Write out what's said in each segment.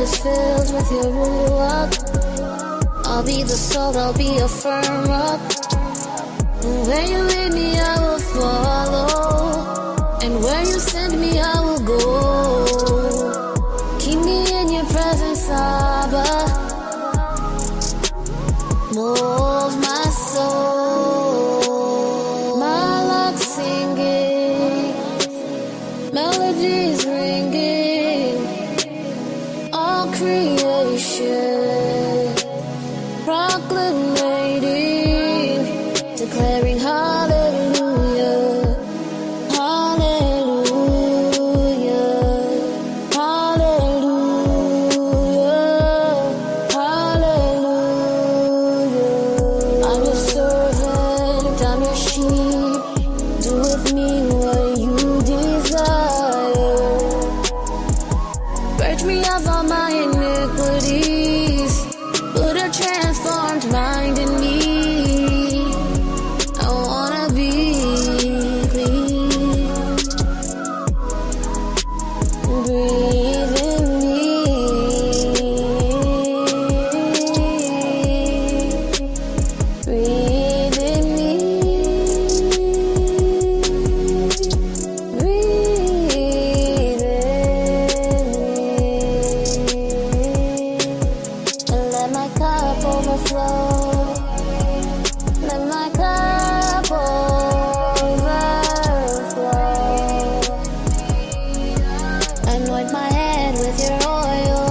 is filled with your ruach. I'll be the salt, I'll be a firm rock. And where you lead me, I will follow. And where you send me, I will go. Keep me in your presence, Abba. Move my soul. My love singing, melodies ringing, all creation proclamating, declaring hallelujah, hallelujah, hallelujah, hallelujah. I'm your servant, I'm your sheep. Do with me what you desire. Purge me of all my iniquities. Put a transformed mind in me. I wanna be clean. Breathe in me. Breathe in me. Breathe in me. And let my cup overflow. Let my cup overflow. Anoint my head with your oil.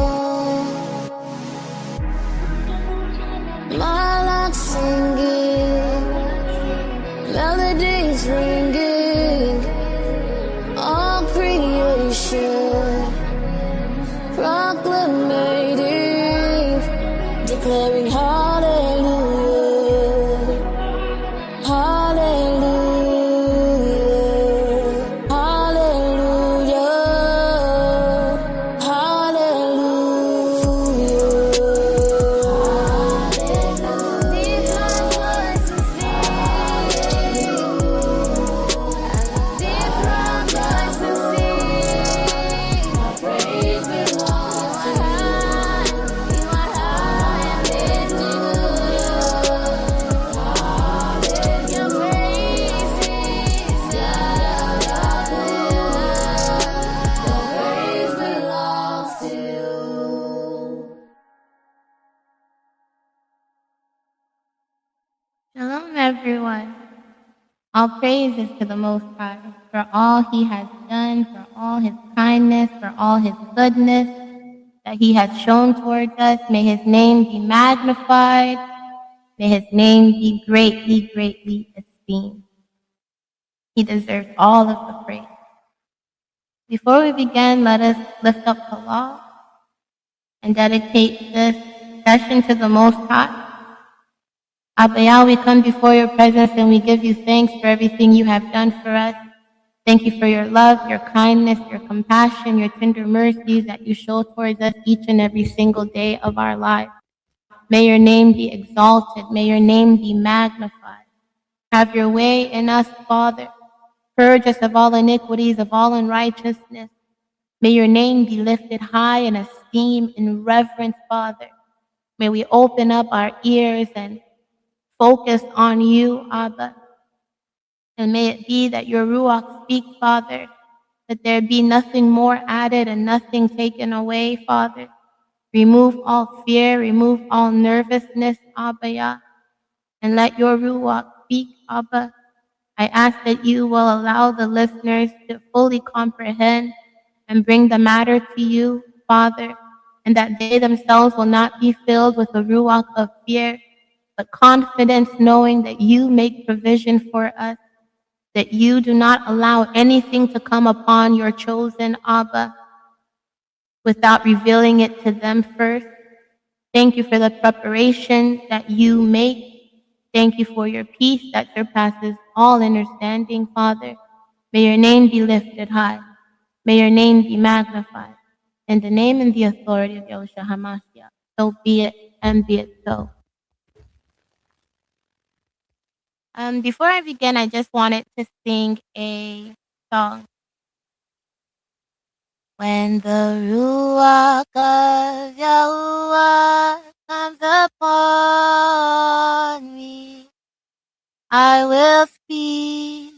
My locks singing, melodies ringing, all creation proclamating, declaring hallelujah, hallelujah, hallelujah, Shalom, everyone. All praise is to the Most High for all He has done, for all His kindness, for all His goodness that He has shown towards us. May His name be magnified. May His name be greatly, greatly esteemed. He deserves all of the praise. Before we begin, let us lift up the law and dedicate this session to the Most High. Abba Yah, we come before your presence and we give you thanks for everything you have done for us. Thank you for your love, your kindness, your compassion, your tender mercies that you show towards us each and every single day of our lives. May your name be exalted. May your name be magnified. Have your way in us, Father. Purge us of all iniquities, of all unrighteousness. May your name be lifted high in esteem and reverence, Father. May we open up our ears and focus on you, Abba. And may it be that your Ruach speak, Father, that there be nothing more added and nothing taken away, Father. Remove all fear, remove all nervousness, Abba Yah, and let your Ruach speak, Abba. I ask that you will allow the listeners to fully comprehend and bring the matter to you, Father, and that they themselves will not be filled with a Ruach of fear, but confidence knowing that you make provision for us, that you do not allow anything to come upon your chosen Abba without revealing it to them first. Thank you for the preparation that you make. Thank you for your peace that surpasses all understanding, Father. May your name be lifted high. May your name be magnified. In the name and the authority of Yahushua HaMashiach, so be it and be it so. Before I begin, I just wanted to sing a song. When the Ruach of Yahuwah comes upon me, I will speak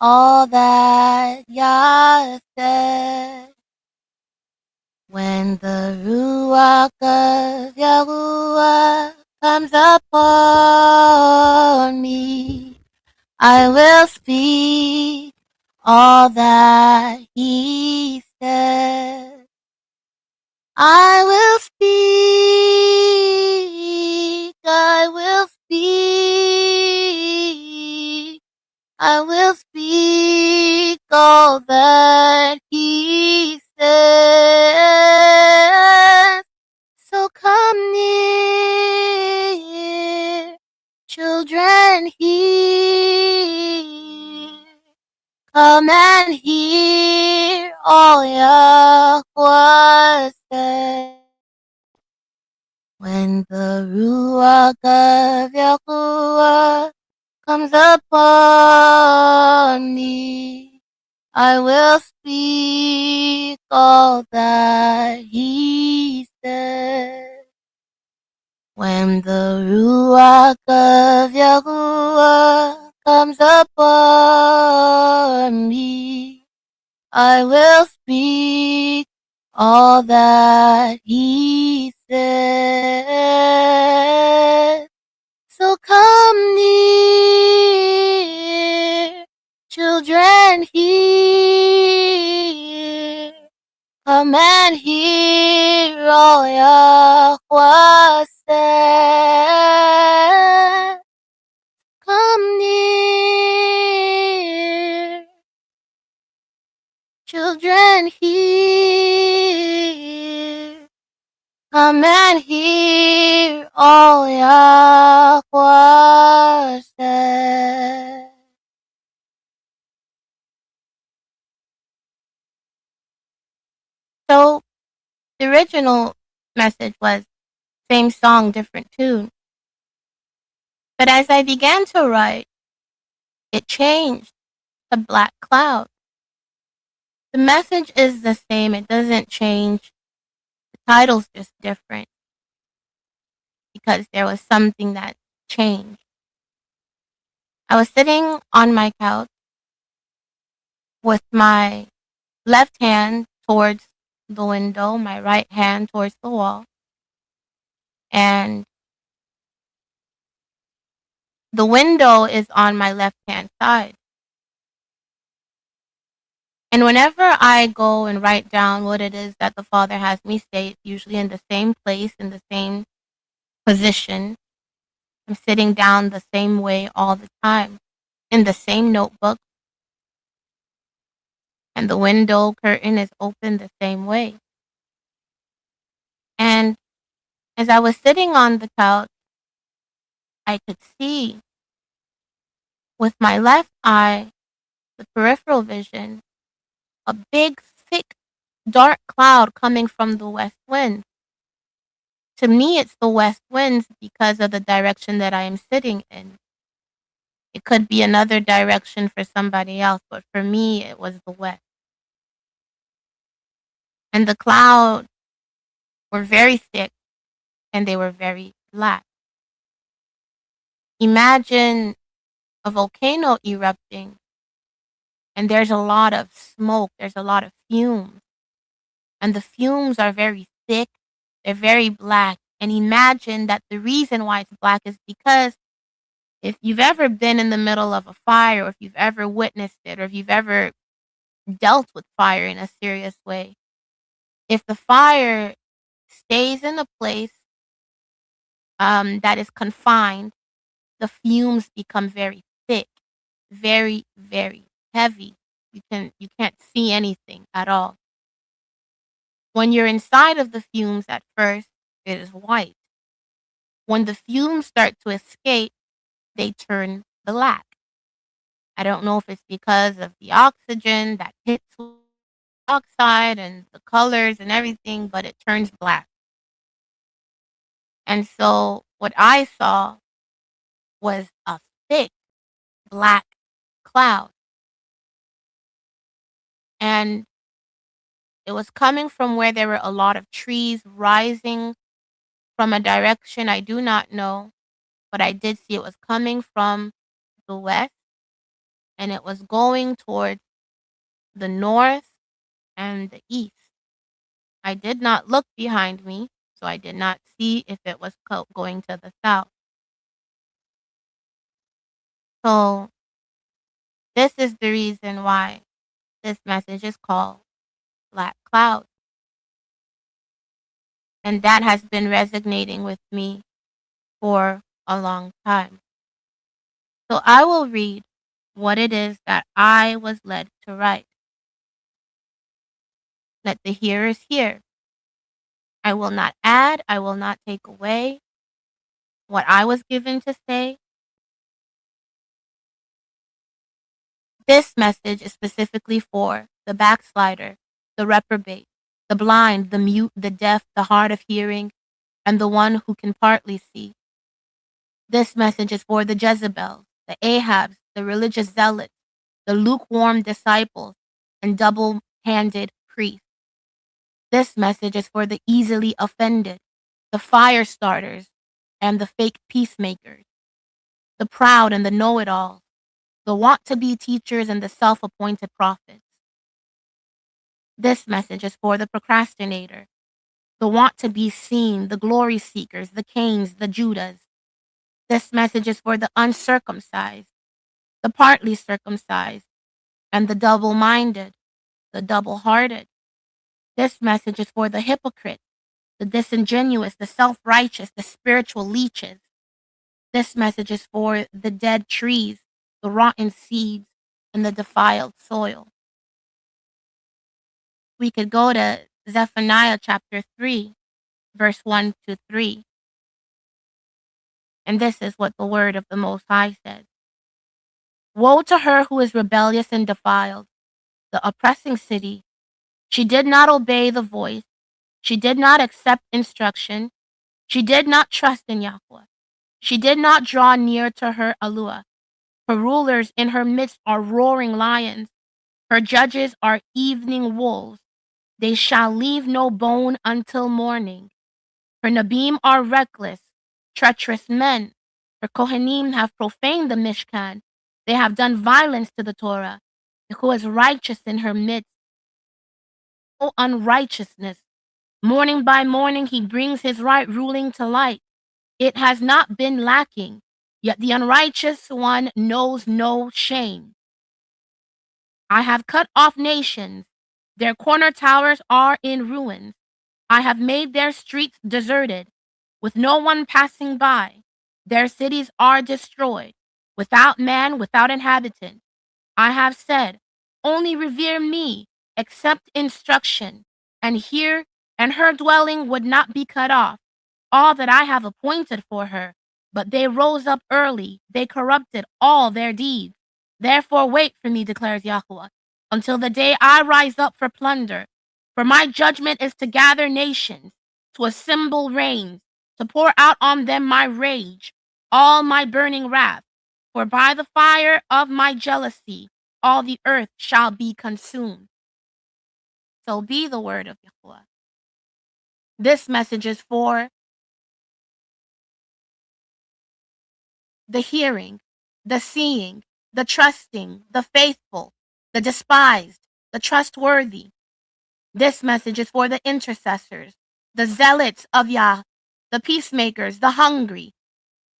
all that Yah said. When the Ruach of Yahuwah comes upon me, I will speak all that he said. I will speak, I will speak, I will speak all that he says. So come near, children, hear. Come and hear all Yahweh says. When the Ruach of Yahuwah comes upon me, I will speak all that he said. When the Ruach of Yahuwah comes upon me, I will speak all that he said. So come near, children, hear. Come and hear all Yahweh said. Come near, children, hear. Come and hear all Yahweh said. So the original message was same song, different tune. But as I began to write, it changed to Black Cloud. The message is the same, it doesn't change. The title's just different because there was something that changed. I was sitting on my couch with my left hand towards the window, my right hand towards the wall, and the window is on my left hand side. And whenever I go and write down what it is that the Father has me say, it's usually in the same place, in the same position. I'm sitting down the same way all the time, in the same notebook, and the window curtain is open the same way. And as I was sitting on the couch, I could see with my left eye, the peripheral vision, a big, thick, dark cloud coming from the west wind. To me, it's the west winds because of the direction that I am sitting in. It could be another direction for somebody else, but for me, it was the west. And the clouds were very thick and they were very black. Imagine a volcano erupting and there's a lot of smoke, there's a lot of fumes, and the fumes are very thick, they're very black. And imagine that the reason why it's black is because if you've ever been in the middle of a fire, or if you've ever witnessed it, or if you've ever dealt with fire in a serious way, if the fire stays in a place that is confined, the fumes become very thick, very, very heavy. You can't see anything at all. When you're inside of the fumes at first, it is white. When the fumes start to escape, they turn black. I don't know if it's because of the oxygen that hits the oxide and the colors and everything, but it turns black. And so what I saw was a thick black cloud. And It was coming from where there were a lot of trees rising from a direction I do not know, but I did see it was coming from the west and it was going towards the north and the east. I did not look behind me, so I did not see if it was going to the south. So, this is the reason why this message is called Black Cloud. And that has been resonating with me for a long time. So, I will read what it is that I was led to write. Let the hearers hear. I will not add, I will not take away what I was given to say. This message is specifically for the backslider, the reprobate, the blind, the mute, the deaf, the hard of hearing, and the one who can partly see. This message is for the Jezebels, the Ahabs, the religious zealots, the lukewarm disciples, and double-handed priests. This message is for the easily offended, the fire starters, and the fake peacemakers, the proud and the know-it-alls, the want-to-be teachers and the self-appointed prophets. This message is for the procrastinator, the want-to-be seen, the glory seekers, the Cains, the Judas. This message is for the uncircumcised, the partly circumcised, and the double-minded, the double-hearted. This message is for the hypocrite, the disingenuous, the self-righteous, the spiritual leeches. This message is for the dead trees, the rotten seeds, and the defiled soil. We could go to Zephaniah chapter 3, verse 1 to 3. And this is what the word of the Most High says. Woe to her who is rebellious and defiled, the oppressing city. She did not obey the voice. She did not accept instruction. She did not trust in Yahweh. She did not draw near to her Alua. Her rulers in her midst are roaring lions. Her judges are evening wolves. They shall leave no bone until morning. Her Nabim are reckless, treacherous men. Her Kohanim have profaned the Mishkan. They have done violence to the Torah. Who is righteous in her midst? No unrighteousness. Morning by morning he brings his right ruling to light. It has not been lacking, yet the unrighteous one knows no shame. I have cut off nations. Their corner towers are in ruins. I have made their streets deserted, with no one passing by. Their cities are destroyed, without man, without inhabitant. I have said, only revere me, accept instruction, and hear, and her dwelling would not be cut off, all that I have appointed for her. But they rose up early, they corrupted all their deeds. Therefore wait for me, declares Yahweh, until the day I rise up for plunder. For my judgment is to gather nations, to assemble reigns, to pour out on them my rage, all my burning wrath. For by the fire of my jealousy, all the earth shall be consumed. So be the word of Yahweh. This message is for the hearing, the seeing, the trusting, the faithful, the despised, the trustworthy. This message is for the intercessors, the zealots of Yah, the peacemakers, the hungry.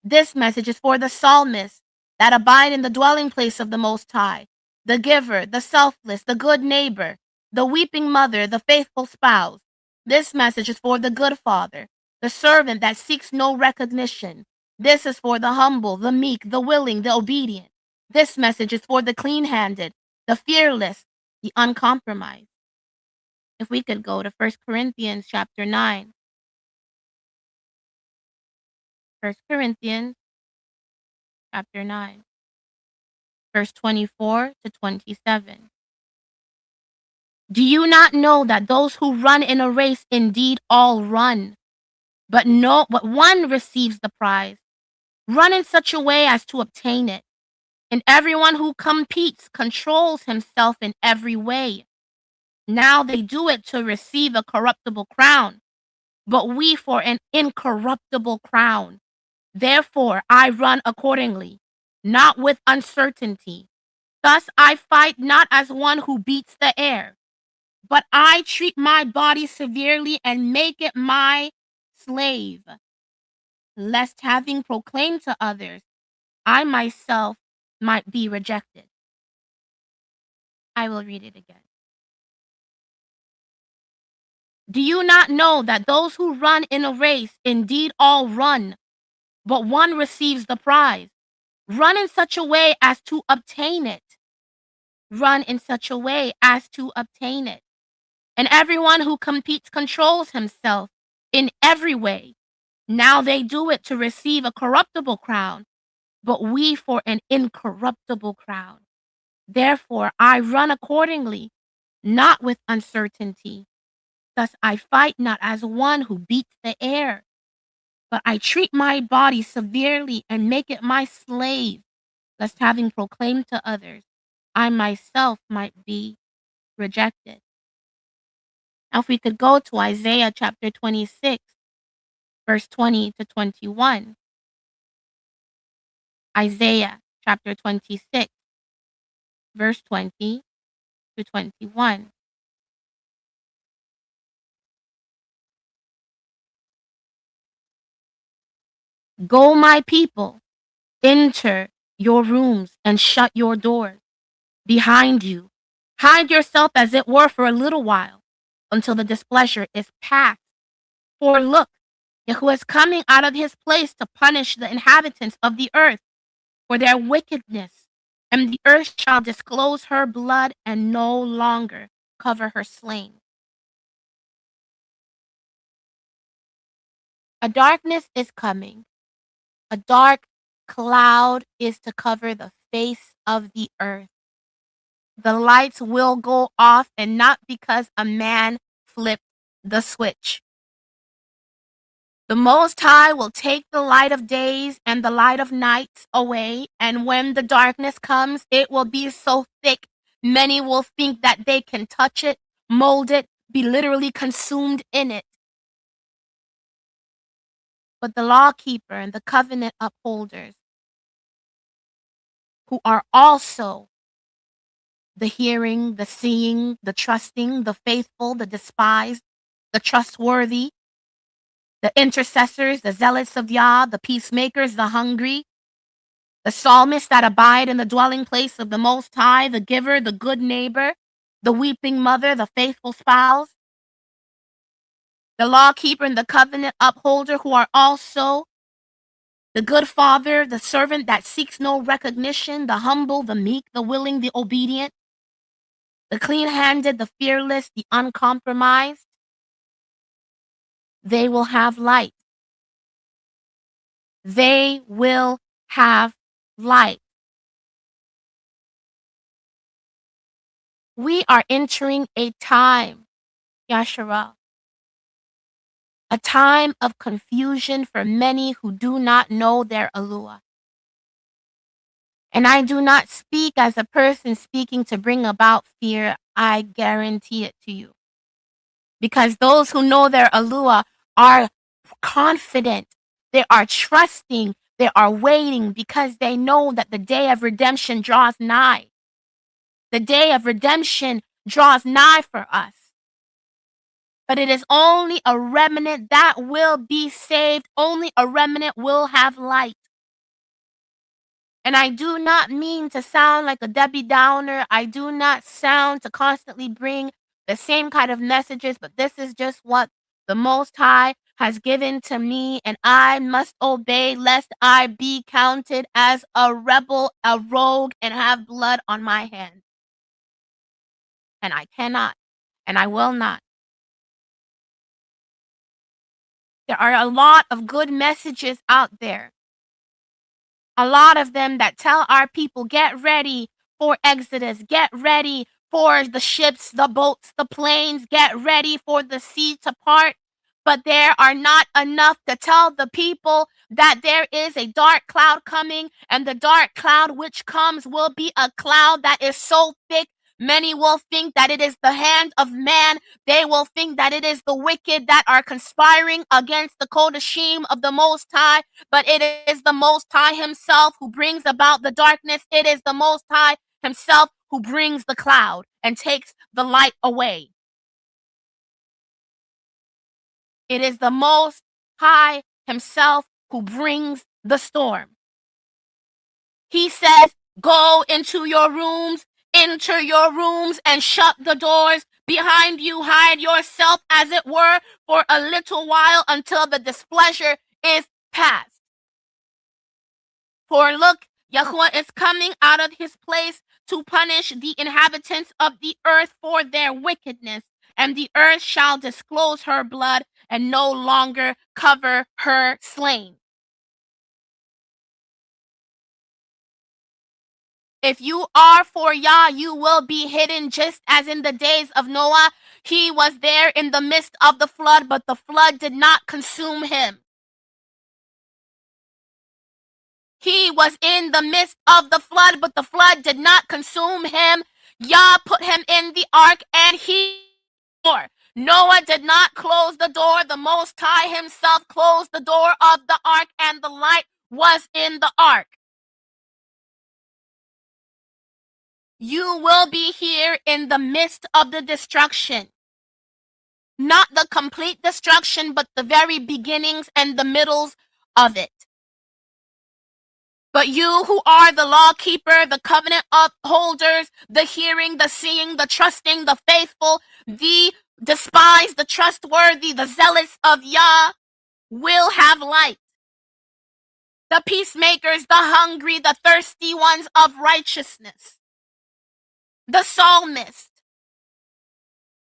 This message is for the psalmists that abide in the dwelling place of the Most High, the giver, the selfless, the good neighbor, the weeping mother, the faithful spouse. This message is for the good father, the servant that seeks no recognition. This is for the humble, the meek, the willing, the obedient. This message is for the clean-handed, the fearless, the uncompromised. If we could go to 1 Corinthians chapter 9. 1 Corinthians chapter 9, verse 24 to 27. Do you not know that those who run in a race indeed all run, but one receives the prize? Run in such a way as to obtain it. And everyone who competes controls himself in every way. Now they do it to receive a corruptible crown, but we for an incorruptible crown. Therefore I run accordingly, not with uncertainty. Thus I fight not as one who beats the air, but I treat my body severely and make it my slave, lest having proclaimed to others, I myself might be rejected. I will read it again. Do you not know that those who run in a race indeed all run, but one receives the prize? Run in such a way as to obtain it. Run in such a way as to obtain it. And everyone who competes controls himself in every way. Now they do it to receive a corruptible crown, but we for an incorruptible crown. Therefore I run accordingly, not with uncertainty. Thus I fight not as one who beats the air, but I treat my body severely and make it my slave, lest having proclaimed to others, I myself might be rejected. Now, if we could go to Isaiah chapter 26, verse 20 to 21. Isaiah chapter 26, verse 20 to 21. Go, my people, enter your rooms and shut your doors behind you. Hide yourself as it were for a little while until the displeasure is past. For look, Yahuwah is coming out of his place to punish the inhabitants of the earth for their wickedness, and the earth shall disclose her blood and no longer cover her slain. A darkness is coming. A dark cloud is to cover the face of the earth. The lights will go off, and not because a man flipped the switch. The Most High will take the light of days and the light of nights away, and when the darkness comes, it will be so thick, many will think that they can touch it, mold it, be literally consumed in it. But the lawkeeper and the covenant upholders, who are also the hearing, the seeing, the trusting, the faithful, the despised, the trustworthy, the intercessors, the zealots of Yah, the peacemakers, the hungry, the psalmists that abide in the dwelling place of the Most High, the giver, the good neighbor, the weeping mother, the faithful spouse, the lawkeeper and the covenant upholder, who are also the good father, the servant that seeks no recognition, the humble, the meek, the willing, the obedient, the clean-handed, the fearless, the uncompromised. They will have light. They will have light. We are entering a time, Yasharah, a time of confusion for many who do not know their Alua. And I do not speak as a person speaking to bring about fear. I guarantee it to you. Because those who know their Alua are confident. They are trusting. They are waiting because they know that the day of redemption draws nigh. The day of redemption draws nigh for us. But it is only a remnant that will be saved. Only a remnant will have light. And I do not mean to sound like a Debbie Downer. I do not sound to constantly bring the same kind of messages, but this is just what the Most High has given to me, and I must obey lest I be counted as a rebel, a rogue, and have blood on my hands. And I cannot, and I will not. There are a lot of good messages out there. A lot of them that tell our people, get ready for Exodus, get ready for the ships, the boats, the planes, get ready for the sea to part. But there are not enough to tell the people that there is a dark cloud coming, and the dark cloud which comes will be a cloud that is so thick Many will think that it is the hand of man. They will think that it is the wicked that are conspiring against the Kodashim of the Most High. But it is the Most High himself who brings about the darkness. It is the Most High himself who brings the cloud and takes the light away. It is the Most High himself who brings the storm. He says, go into your rooms, enter your rooms and shut the doors behind you. Hide yourself, as it were, for a little while until the displeasure is past. For look, Yahuwah is coming out of his place to punish the inhabitants of the earth for their wickedness, and the earth shall disclose her blood and no longer cover her slain. If you are for Yah, you will be hidden, just as in the days of Noah. He was there in the midst of the flood, but the flood did not consume him. He was in the midst of the flood, but the flood did not consume him. Yah put him in the ark, and Noah did not close the door. The Most High himself closed the door of the ark, and the light was in the ark. You will be here in the midst of the destruction. Not the complete destruction, but the very beginnings and the middles of it. But you who are the law keeper, the covenant upholders, the hearing, the seeing, the trusting, the faithful, the despised, the trustworthy, the zealous of Yah, will have light. The peacemakers, the hungry, the thirsty ones of righteousness. The psalmist,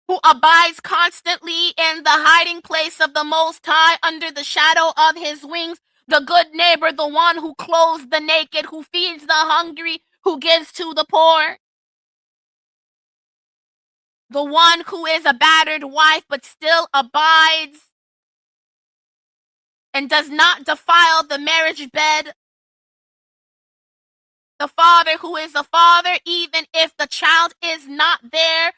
who abides constantly in the hiding place of the Most High under the shadow of his wings. The good neighbor, the one who clothes the naked, who feeds the hungry, who gives to the poor. The one who is a battered wife but still abides and does not defile the marriage bed. The father who is a father, even if the child is not there.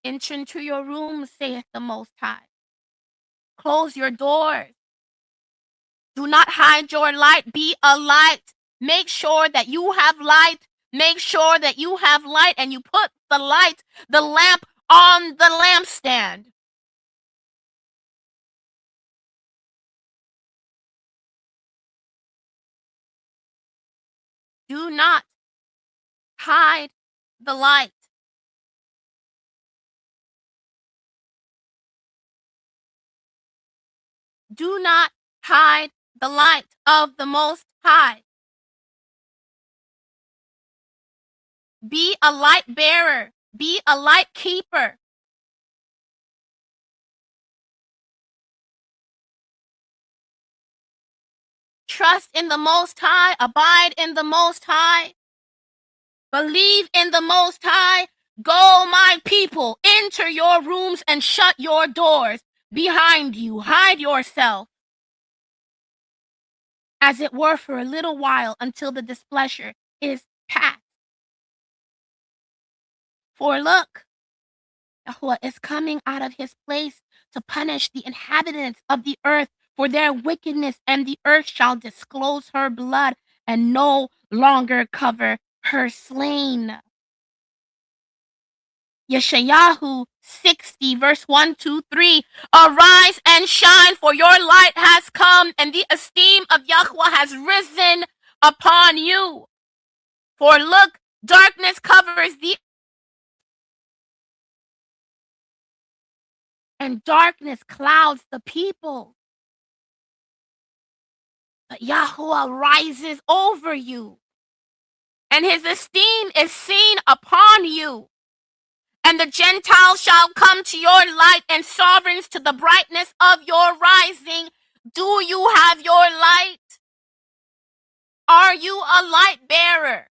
Enter into your room, saith the Most High. Close your doors. Do not hide your light. Be a light. Make sure that you have light. Make sure that you have light, and you put the light, the lamp, on the lampstand. Do not hide the light. Do not hide the light of the Most High. Be a light bearer. Be a light keeper. Trust in the Most High. Abide in the Most High. Believe in the Most High. Go, my people, enter your rooms and shut your doors behind you. Hide yourself, as it were, for a little while until the displeasure is past. For look, Yahuwah is coming out of his place to punish the inhabitants of the earth for their wickedness, and the earth shall disclose her blood and no longer cover her slain. Yeshayahu 60, verse 1, 2, 3. Arise and shine, for your light has come, and the esteem of Yahuwah has risen upon you. For look, darkness covers the and darkness clouds the people. But Yahuwah rises over you, and his esteem is seen upon you. And the Gentiles shall come to your light, and sovereigns to the brightness of your rising. Do you have your light? Are you a light bearer?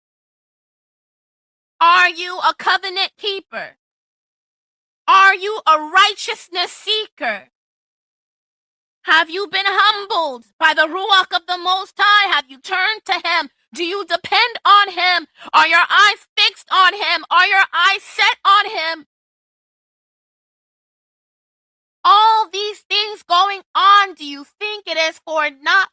Are you a covenant keeper? Are you a righteousness seeker? Have you been humbled by the Ruach of the Most High? Have you turned to him? Do you depend on him? Are your eyes fixed on him? Are your eyes set on him? All these things going on, do you think it is for naught?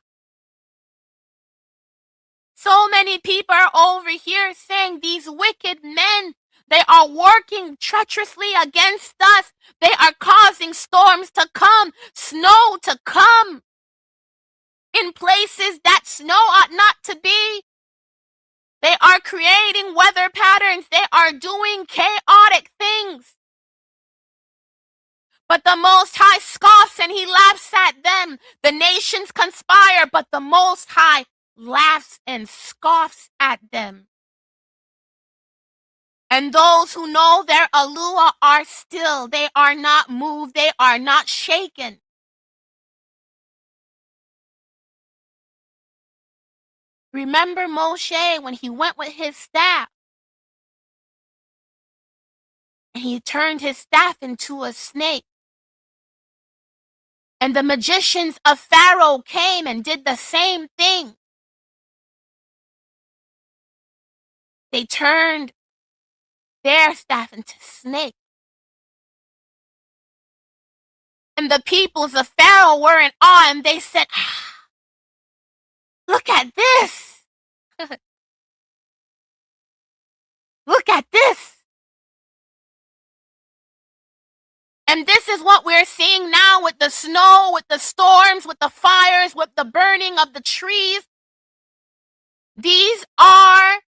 So many people are over here saying these wicked men, they are working treacherously against us. They are causing storms to come, snow to come in places that snow ought not to be. They are creating weather patterns. They are doing chaotic things. But the Most High scoffs and he laughs at them. The nations conspire, but the Most High laughs and scoffs at them. And those who know their Alua are still. They are not moved. They are not shaken. Remember Moshe when he went with his staff? And he turned his staff into a snake. And the magicians of Pharaoh came and did the same thing. They turned their staff into snake. And the peoples of Pharaoh were in awe and they said, look at this. Look at this. And this is what we're seeing now with the snow, with the storms, with the fires, with the burning of the trees. These are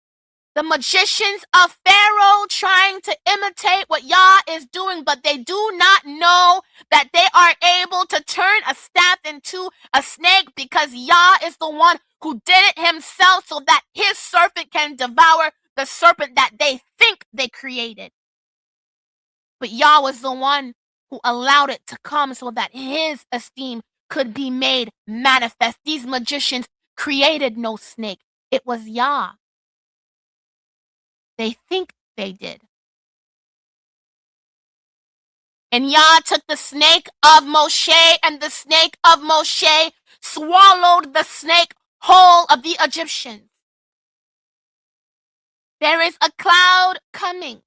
the magicians of Pharaoh trying to imitate what Yah is doing, but they do not know that they are able to turn a staff into a snake because Yah is the one who did it himself so that his serpent can devour the serpent that they think they created. But Yah was the one who allowed it to come so that his esteem could be made manifest. These magicians created no snake. It was Yah. They think they did. And Yah took the snake of Moshe, and the snake of Moshe swallowed the snake whole of the Egyptians. There is a cloud coming.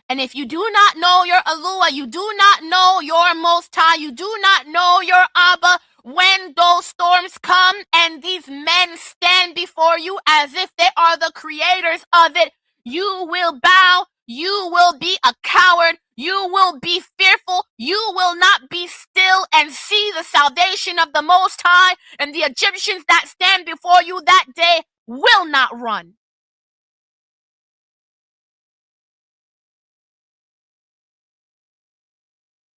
And if you do not know your Alua, you do not know your Most High, you do not know your Abba, when those storms come and these men stand before you as if they are the creators of it, you will bow, you will be a coward, you will be fearful, you will not be still and see the salvation of the Most High, and the Egyptians that stand before you that day will not run.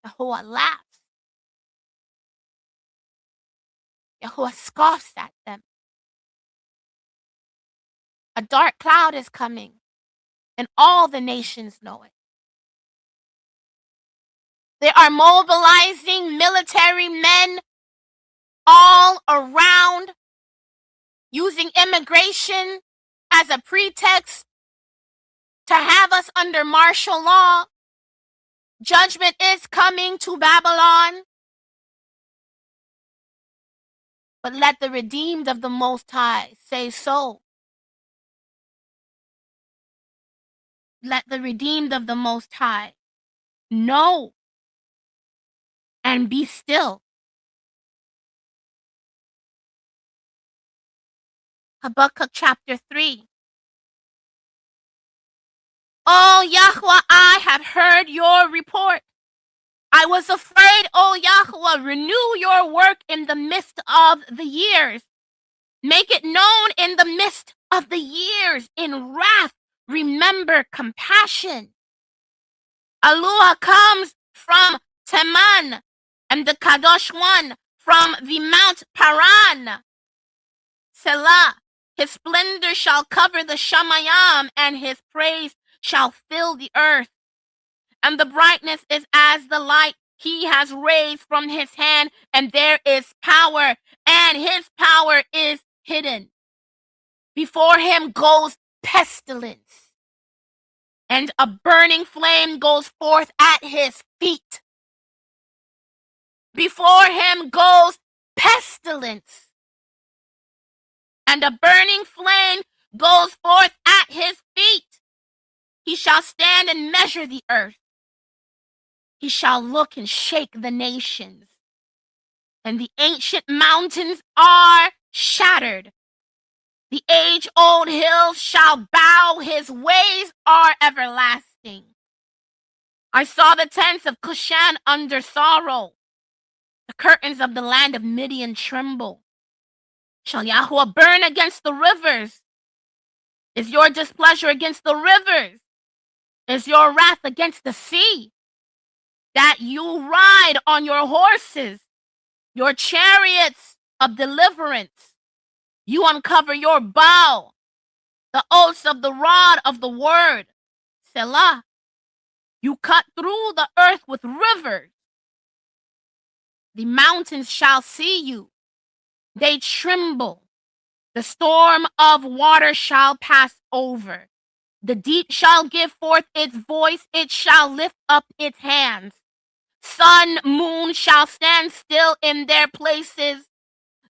Yahuwah laughs. Yahuwah scoffs at them. A dark cloud is coming, and all the nations know it. They are mobilizing military men all around, using immigration as a pretext to have us under martial law. Judgment is coming to Babylon. But let the redeemed of the Most High say so. Let the redeemed of the Most High know and be still. Habakkuk chapter 3. Oh Yahweh, I have heard your report. I was afraid, O Yahweh, renew your work in the midst of the years. Make it known in the midst of the years. In wrath, remember compassion. Alua comes from Teman, and the Kadosh One from the Mount Paran. Selah, his splendor shall cover the Shamayam, and his praise shall fill the earth. And the brightness is as the light he has raised from his hand, and there is power, and his power is hidden. Before him goes pestilence, and a burning flame goes forth at his feet. Before him goes pestilence, and a burning flame goes forth at his feet. He shall stand and measure the earth. He shall look and shake the nations. And the ancient mountains are shattered. The age-old hills shall bow. His ways are everlasting. I saw the tents of Cushan under sorrow. The curtains of the land of Midian tremble. Shall Yahweh burn against the rivers? Is your displeasure against the rivers? Is your wrath against the sea? That you ride on your horses, your chariots of deliverance. You uncover your bow, the oaths of the rod of the word. Selah. You cut through the earth with rivers. The mountains shall see you. They tremble. The storm of water shall pass over. The deep shall give forth its voice. It shall lift up its hands. Sun, moon shall stand still in their places.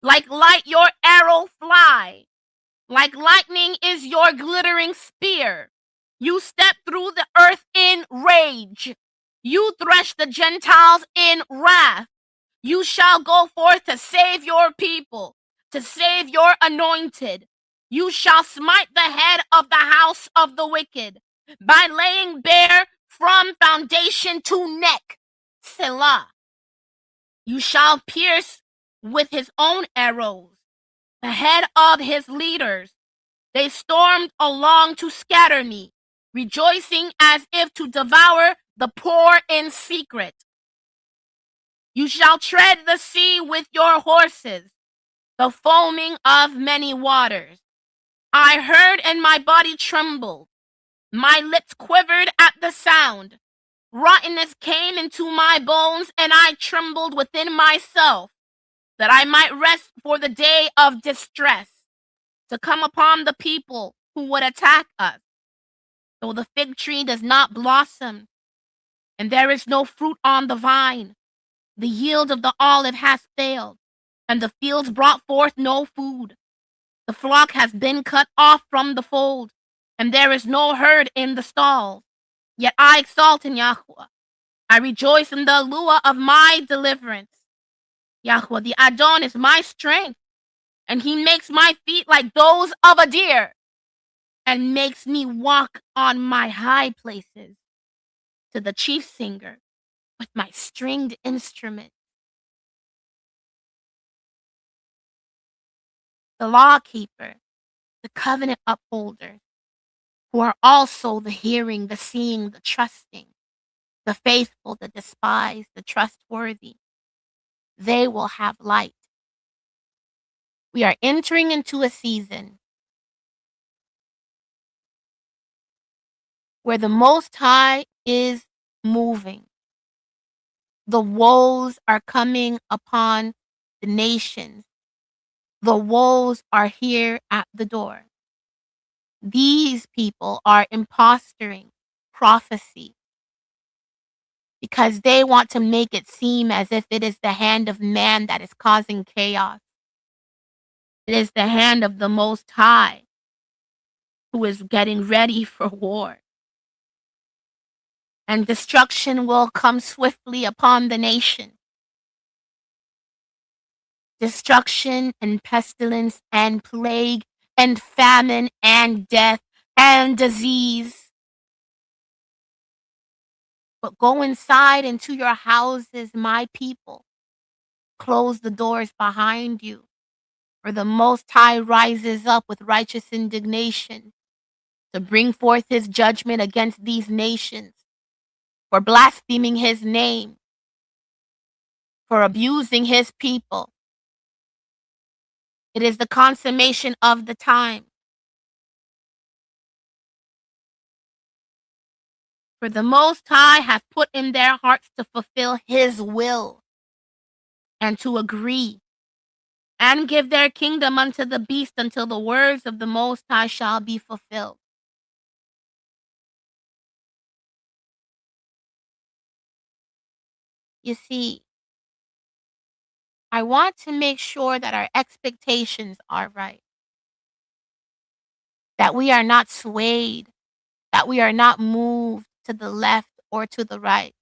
Like light your arrow fly. Like lightning is your glittering spear. You step through the earth in rage. You thresh the Gentiles in wrath. You shall go forth to save your people, to save your anointed. You shall smite the head of the house of the wicked by laying bare from foundation to neck. Selah. You shall pierce with his own arrows the head of his leaders. They stormed along to scatter me, rejoicing as if to devour the poor in secret. You shall tread the sea with your horses, the foaming of many waters. I heard and my body trembled. My lips quivered at the sound. Rottenness came into my bones, and I trembled within myself, that I might rest for the day of distress, to come upon the people who would attack us. Though the fig tree does not blossom, and there is no fruit on the vine, the yield of the olive has failed, and the fields brought forth no food. The flock has been cut off from the fold, and there is no herd in the stalls. Yet I exalt in Yahweh. I rejoice in the Lua of my deliverance. Yahweh, the Adon, is my strength, and he makes my feet like those of a deer, and makes me walk on my high places. To the chief singer with my stringed instrument. The law keeper, the covenant upholder, who are also the hearing, the seeing, the trusting, the faithful, the despised, the trustworthy. They will have light. We are entering into a season where the Most High is moving. The woes are coming upon the nations. The woes are here at the door. These people are impostoring prophecy because they want to make it seem as if it is the hand of man that is causing chaos. It is the hand of the Most High who is getting ready for war. And destruction will come swiftly upon the nation. Destruction and pestilence and plague and famine and death and disease. But go inside into your houses, my people. Close the doors behind you, for the Most High rises up with righteous indignation to bring forth his judgment against these nations for blaspheming his name, for abusing his people. It is the consummation of the time. For the Most High hath put in their hearts to fulfill his will and to agree and give their kingdom unto the beast until the words of the Most High shall be fulfilled. You see, I want to make sure that our expectations are right. that we are not swayed, that we are not moved to the left or to the right.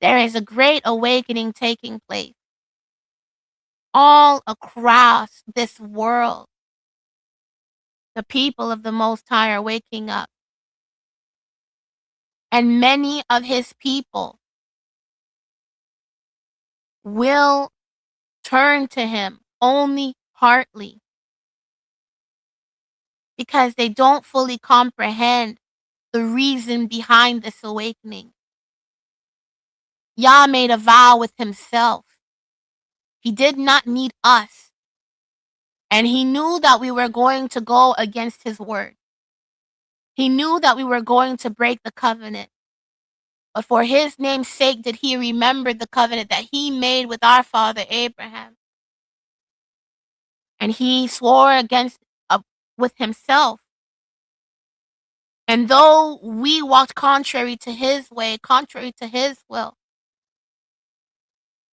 There is a great awakening taking place all across this world. The people of the Most High are waking up. And many of his people will turn to him only partly because they don't fully comprehend the reason behind this awakening. Yah made a vow with himself. He did not need us. And he knew that we were going to go against his word. He knew that we were going to break the covenant. But for his name's sake did he remember the covenant that he made with our father Abraham. And he swore against with himself. And though we walked contrary to his way, contrary to his will,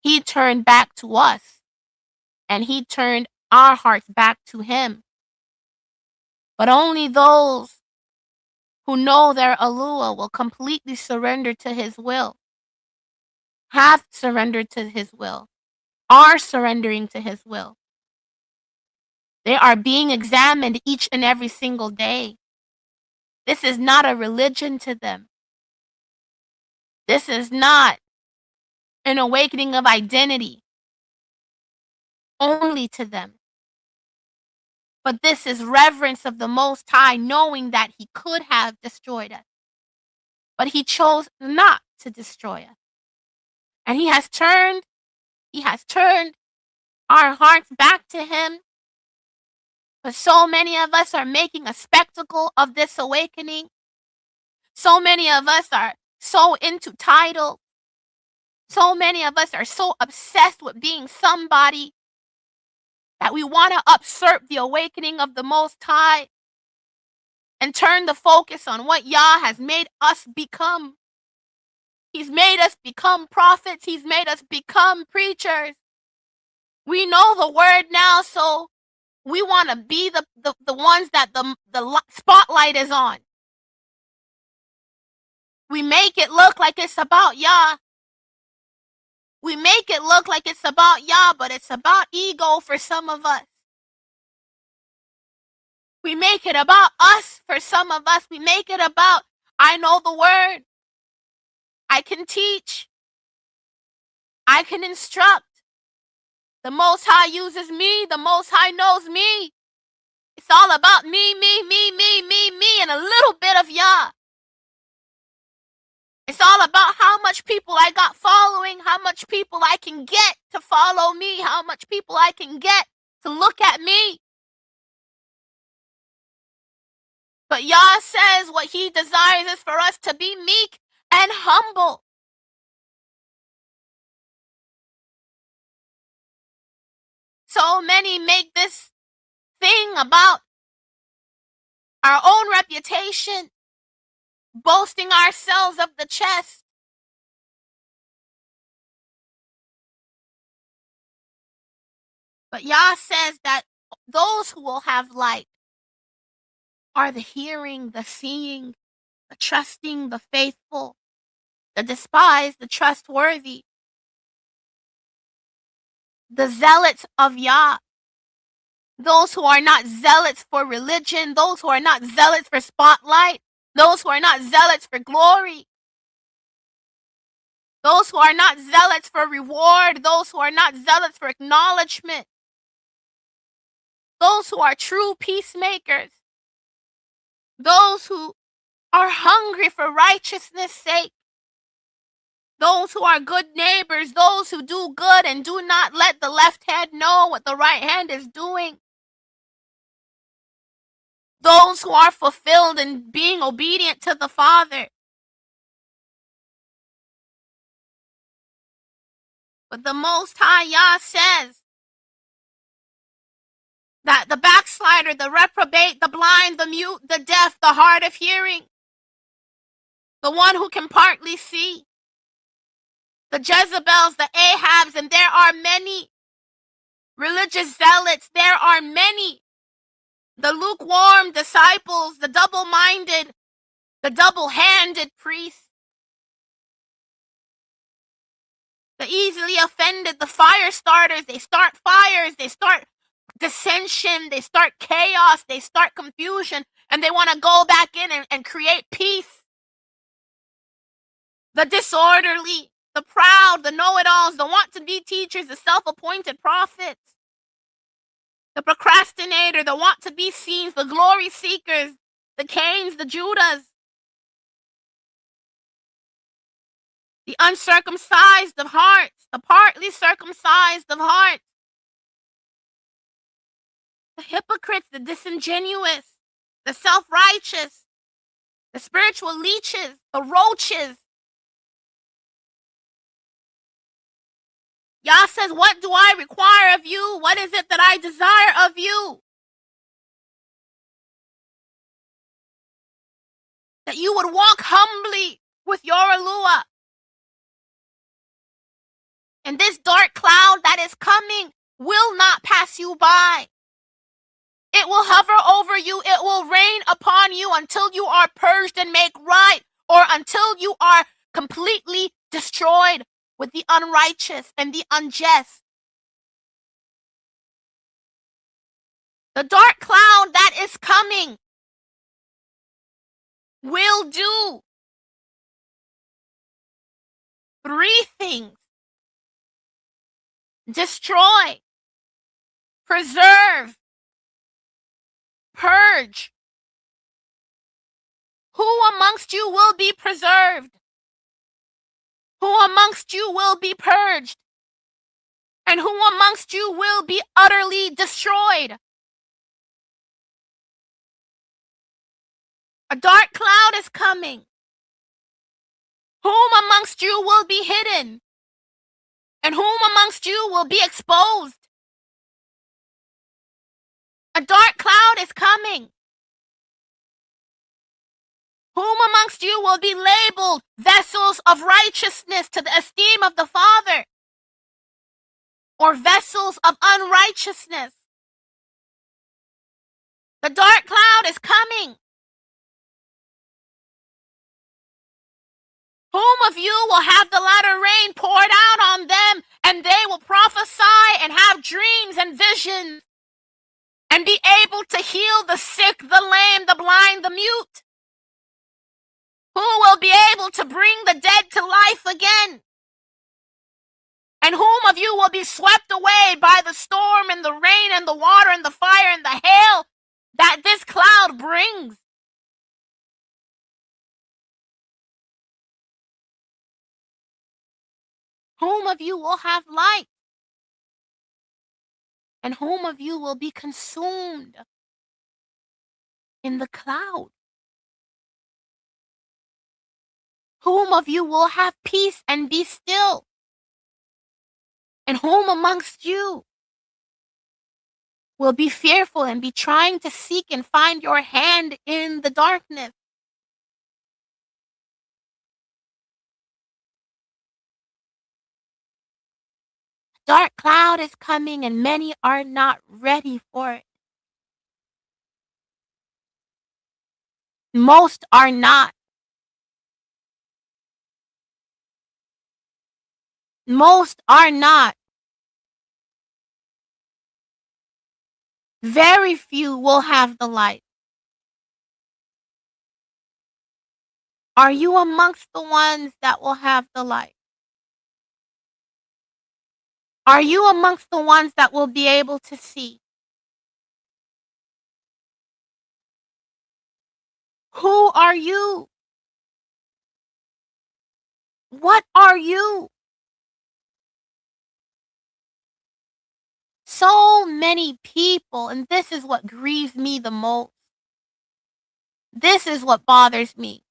he turned back to us. And he turned our hearts back to him. But only those who know their Alua will completely surrender to his will, have surrendered to his will, are surrendering to his will. They are being examined each and every single day. This is not a religion to them. This is not an awakening of identity only to them. But this is reverence of the Most High, knowing that he could have destroyed us. But he chose not to destroy us. And he has turned our hearts back to him. But so many of us are making a spectacle of this awakening. So many of us are so into title. So many of us are so obsessed with being somebody that we want to usurp the awakening of the Most High and turn the focus on what Yah has made us become. He's made us become prophets. He's made us become preachers. We know the word now, so we want to be the ones that the spotlight is on. We make it look like it's about Yah. We make it look like it's about Yah, but it's about ego for some of us. We make it about us for some of us. We make it about, I know the word. I can teach. I can instruct. The Most High uses me. The Most High knows me. It's all about me, and a little bit of Yah. It's all about how much people I got following, how much people I can get to follow me, how much people I can get to look at me. But Yah says what he desires is for us to be meek and humble. So many make this thing about our own reputation, boasting ourselves of the chest. But Yah says that those who will have light are the hearing, the seeing, the trusting, the faithful, the despised, the trustworthy, the zealots of Yah. Those who are not zealots for religion, those who are not zealots for spotlight, those who are not zealots for glory, those who are not zealots for reward, those who are not zealots for acknowledgement, those who are true peacemakers, those who are hungry for righteousness' sake, those who are good neighbors, those who do good and do not let the left hand know what the right hand is doing, those who are fulfilled in being obedient to the Father. But the Most High Yah says that the backslider, the reprobate, the blind, the mute, the deaf, the hard of hearing, the one who can partly see, the Jezebels, the Ahabs, and there are many religious zealots, there are many the lukewarm disciples, the double-minded, the double-handed priests, the easily offended, the fire starters. They start fires, they start dissension, they start chaos, they start confusion, and they want to go back in and create peace. The disorderly, the proud, the know-it-alls, the want-to-be teachers, the self-appointed prophets, the procrastinator, the want-to-be scenes, the glory seekers, the Cains, the Judas, the uncircumcised of hearts, the partly circumcised of hearts, the hypocrites, the disingenuous, the self-righteous, the spiritual leeches, the roaches. Yah says, what do I require of you? What is it that I desire of you? That you would walk humbly with your Alua. And this dark cloud that is coming will not pass you by. It will hover over you. It will rain upon you until you are purged and made right, or until you are completely destroyed with the unrighteous and the unjust. The dark cloud that is coming will do 3 things: destroy, preserve, purge. Who amongst you will be preserved? Who amongst you will be purged? And who amongst you will be utterly destroyed? A dark cloud is coming. Whom amongst you will be hidden? And whom amongst you will be exposed? A dark cloud is coming. Whom amongst you will be labeled vessels of righteousness to the esteem of the Father, or vessels of unrighteousness? The dark cloud is coming. Whom of you will have the latter rain poured out on them, and they will prophesy and have dreams and visions, and be able to heal the sick, the lame, the blind, the mute? Who will be able to bring the dead to life again? And whom of you will be swept away by the storm and the rain and the water and the fire and the hail that this cloud brings? Whom of you will have light? And whom of you will be consumed in the cloud? Whom of you will have peace and be still? And whom amongst you will be fearful and be trying to seek and find your hand in the darkness? Dark cloud is coming, and many are not ready for it. Most are not. Most are not. Very few will have the light. Are you amongst the ones that will have the light? Are you amongst the ones that will be able to see? Who are you? What are you? So many people, and this is what grieves me the most. This is what bothers me.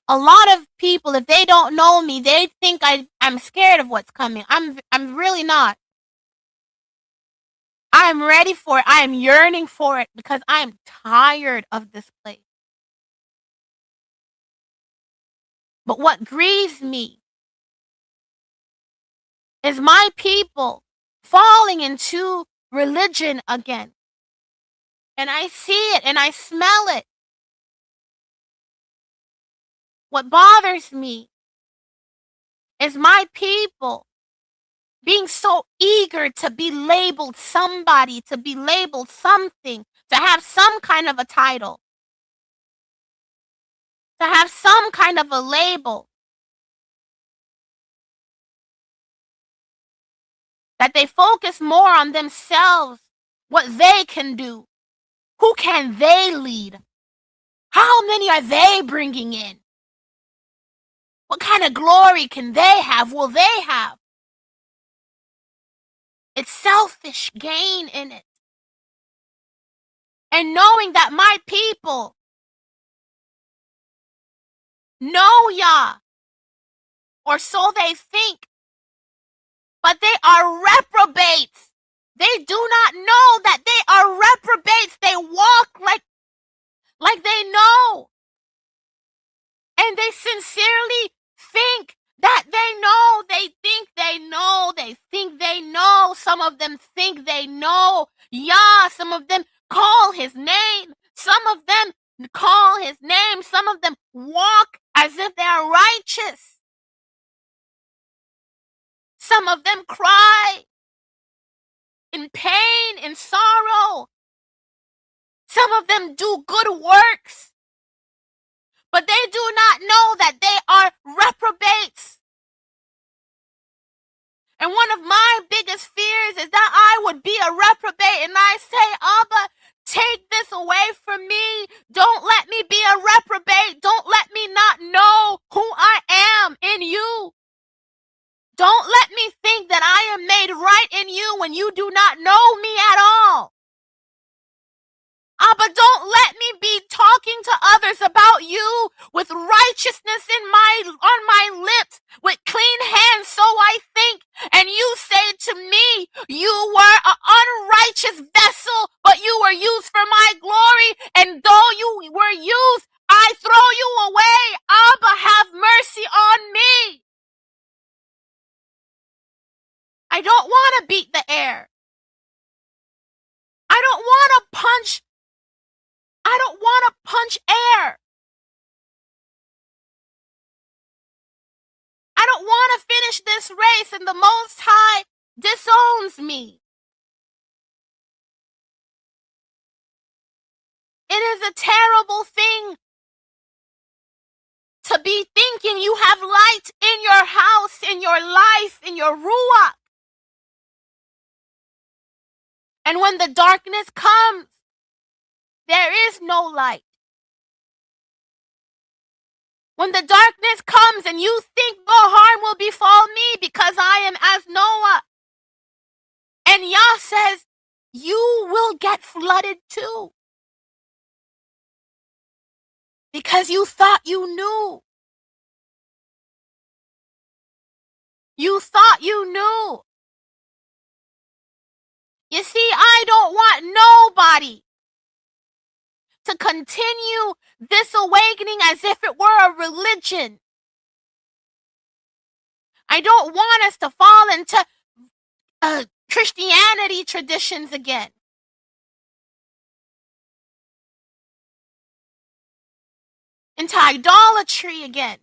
A lot of people, if they don't know me, they think I'm scared of what's coming. I'm really not. I'm ready for it. I am yearning for it because I am tired of this place. But what grieves me is my people falling into religion again. And I see it and I smell it. What bothers me is my people being so eager to be labeled somebody, to be labeled something, to have some kind of a title, to have some kind of a label. That they focus more on themselves, what they can do. Who can they lead? How many are they bringing in? What kind of glory can they have? Will they have? It's selfish gain in it. And knowing that my people know Yah, or so they think, but they are reprobates. They do not know that they are reprobates. They walk like they know. And they sincerely think that they know. They think they know. They think they know. Some of them think they know Yah. Some of them call his name. Some of them call his name. Some of them walk as if they are righteous. Some of them cry in pain, in sorrow. Some of them do good works. But they do not know that they are reprobates. And one of my biggest fears is that I would be a reprobate and I say, Abba, take this away from me. Don't let me be a reprobate. Don't let me not know who I am in you. Don't let me think that I am made right in you when you do not know me at all. But don't let me be talking to others about you with righteousness on my lips, with clean hands, so I think, and you say to me, you were an unrighteous vessel, but you were used for my glory, and though you were used, I throw you away. Abba, have mercy on me. I don't want to beat the air. I don't want to punch air. I don't want to finish this race and the Most High disowns me. It is a terrible thing to be thinking you have light in your house, in your life, in your ruach. And when the darkness comes, there is no light. When the darkness comes and you think no harm will befall me because I am as Noah, and Yah says, you will get flooded too. Because you thought you knew. You thought you knew. You see, I don't want nobody to continue this awakening as if it were a religion. I don't want us to fall into Christianity traditions again. Into idolatry again.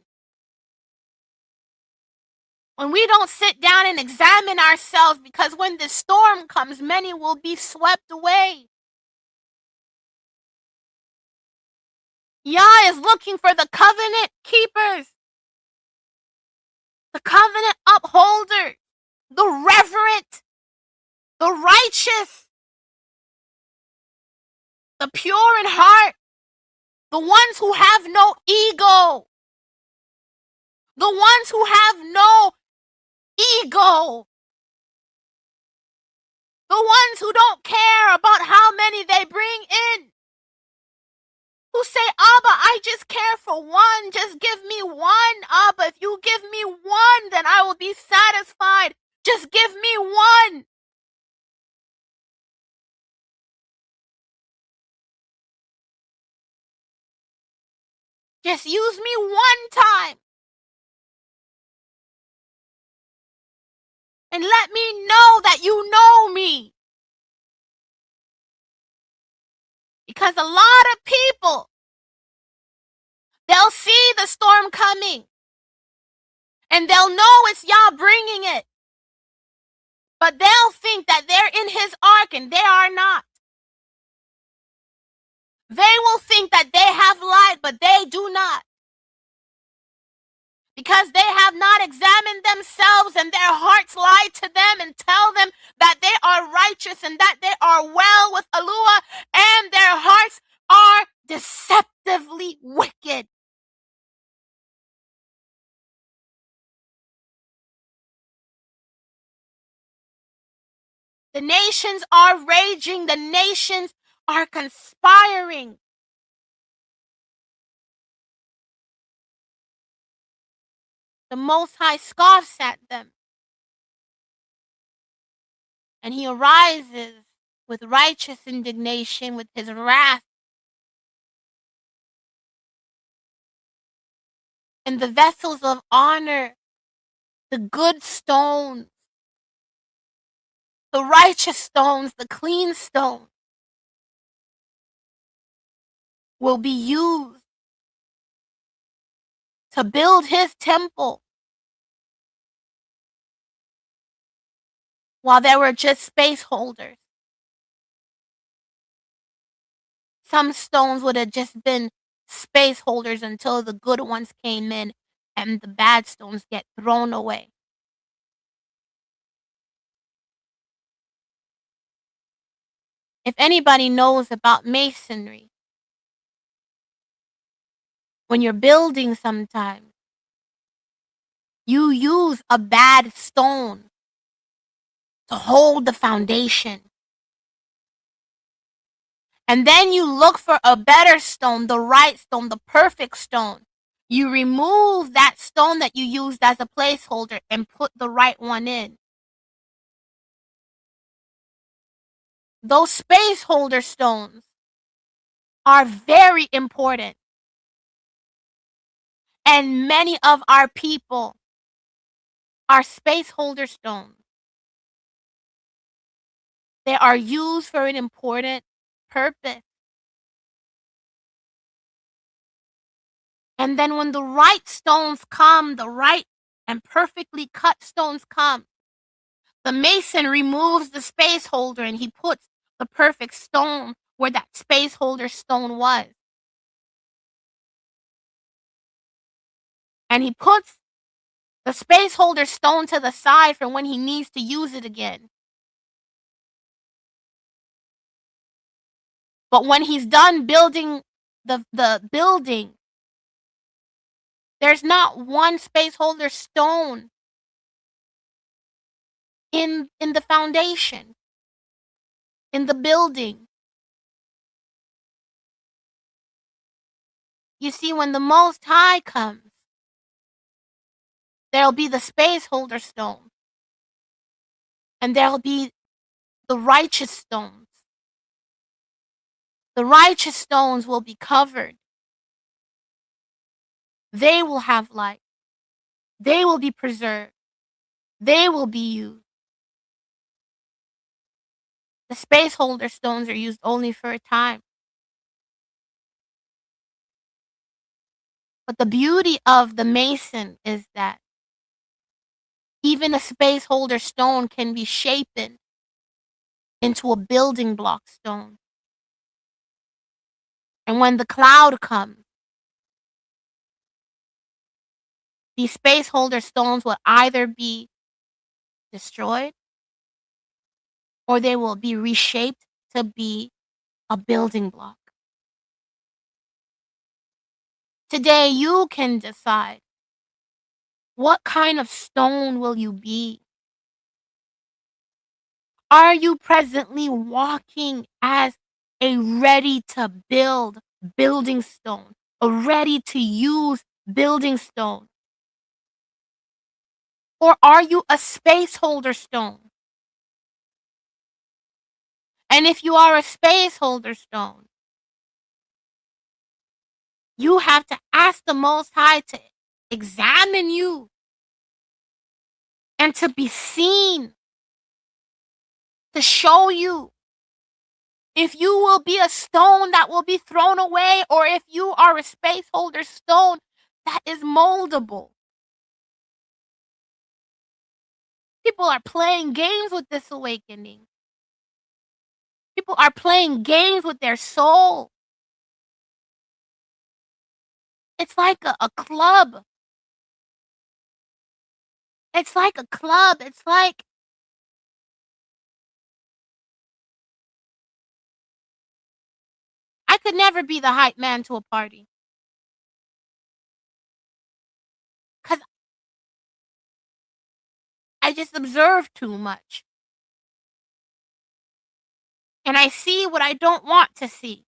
When we don't sit down and examine ourselves, because when the storm comes, many will be swept away. Yah is looking for the covenant keepers, the covenant upholders, the reverent, the righteous, the pure in heart, the ones who have no ego, the ones who have no ego, the ones who don't care about how many they bring in, who say, Abba, I just care for one, just give me one, Abba, if you give me one, then I will be satisfied, just give me one. Just use me one time. And let me know that you know me. Because a lot of people, they'll see the storm coming and they'll know it's Yah bringing it. But they'll think that they're in his ark and they are not. They will think that they have light, but they do not. Because they have not examined themselves and their hearts lie to them and tell them that they are righteous and that they are well with Allah, and their hearts are deceptively wicked. The nations are raging. The nations are conspiring. The Most High scoffs at them. And he arises with righteous indignation, with his wrath. And the vessels of honor, the good stones, the righteous stones, the clean stones, will be used to build his temple, while there were just space holders. Some stones would have just been space holders until the good ones came in and the bad stones get thrown away. If anybody knows about masonry, when you're building sometimes, you use a bad stone to hold the foundation. And then you look for a better stone, the right stone, the perfect stone. You remove that stone that you used as a placeholder and put the right one in. Those space holder stones are very important. And many of our people are space holder stones. They are used for an important purpose. And then when the right stones come, the right and perfectly cut stones come, the mason removes the space holder and he puts the perfect stone where that space holder stone was. And he puts the space holder stone to the side for when he needs to use it again. But when he's done building the building, there's not one space holder stone in the foundation, in the building. You see, when the Most High comes, there'll be the space holder stone, and there'll be the righteous stones. The righteous stones will be covered. They will have light. They will be preserved. They will be used. The space holder stones are used only for a time. But the beauty of the mason is that even a space holder stone can be shapen into a building block stone. And when the cloud comes, these space holder stones will either be destroyed or they will be reshaped to be a building block. Today, you can decide what kind of stone will you be. Are you presently walking as a ready-to-build building stone, a ready-to-use building stone? Or are you a space holder stone? And if you are a space holder stone, you have to ask the Most High to examine you and to be seen, to show you if you will be a stone that will be thrown away, or if you are a space holder stone that is moldable. People are playing games with this awakening. People are playing games with their soul. It's like a club. It's like a club. It's like I could never be the hype man to a party. Because I just observe too much. And I see what I don't want to see.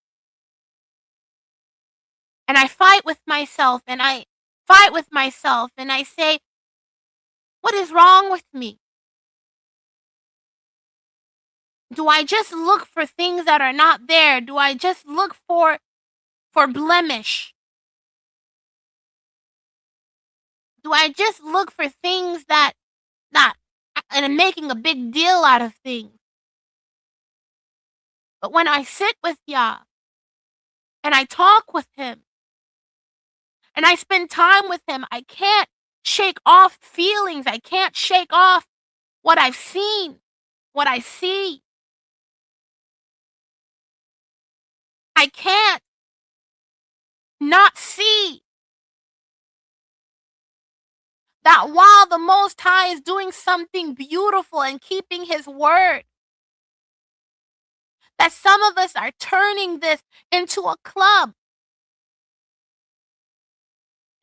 And I fight with myself, and I say, what is wrong with me? Do I just look for things that are not there? Do I just look for blemish? Do I just look for things that and I'm making a big deal out of things? But when I sit with Yah and I talk with him and I spend time with him, I can't shake off feelings. I can't shake off what I've seen, what I see. I can't not see that while the Most High is doing something beautiful and keeping his word, that some of us are turning this into a club.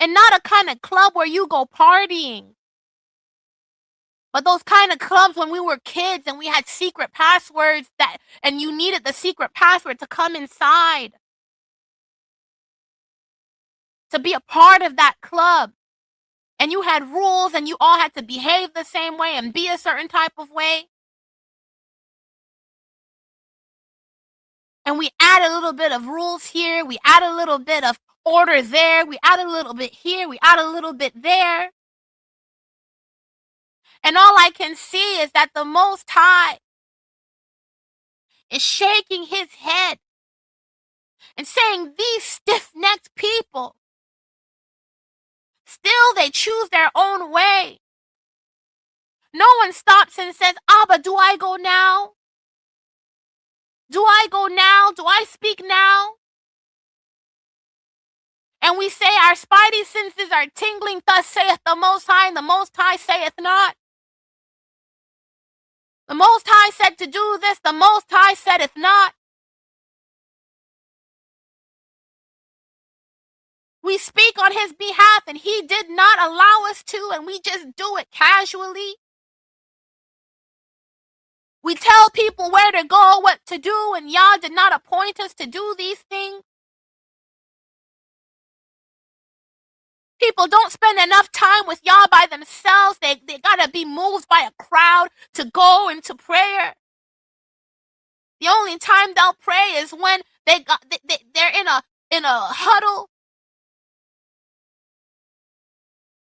And not a kind of club where you go partying, but those kind of clubs when we were kids and we had secret passwords and you needed the secret password to come inside, to be a part of that club. And you had rules and you all had to behave the same way and be a certain type of way. And we add a little bit of rules here, we add a little bit of order there, we add a little bit here, we add a little bit there. And all I can see is that the Most High is shaking his head and saying, these stiff-necked people, still they choose their own way. No one stops and says, Abba, do I go now? Do I go now? Do I speak now? And we say our spidey senses are tingling, thus saith the Most High, and the Most High saith not. The Most High said to do this, the Most High saideth not. We speak on his behalf and he did not allow us to, and we just do it casually. We tell people where to go, what to do, and Yah did not appoint us to do these things. People don't spend enough time with Yah by themselves. They gotta be moved by a crowd to go into prayer. The only time they'll pray is when they're in a huddle.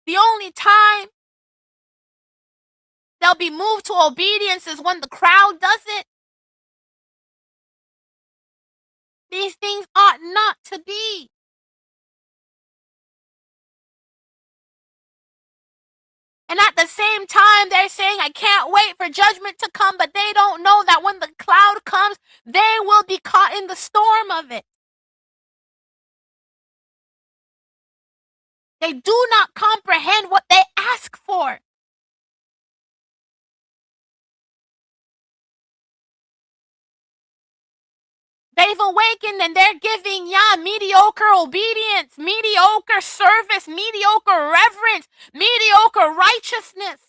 The only time they'll be moved to obedience is when the crowd does it. These things ought not to be. And at the same time, they're saying, I can't wait for judgment to come, but they don't know that when the cloud comes, they will be caught in the storm of it. They do not comprehend what they ask for. They've awakened and they're giving Yah mediocre obedience, mediocre service, mediocre reverence, mediocre righteousness.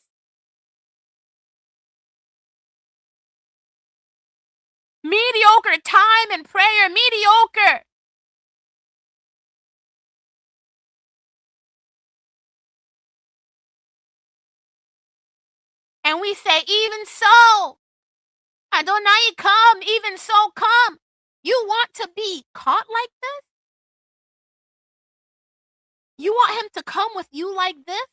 Mediocre time and prayer, mediocre. And we say, even so, Adonai, come, even so, come. You want to be caught like this? You want him to come with you like this?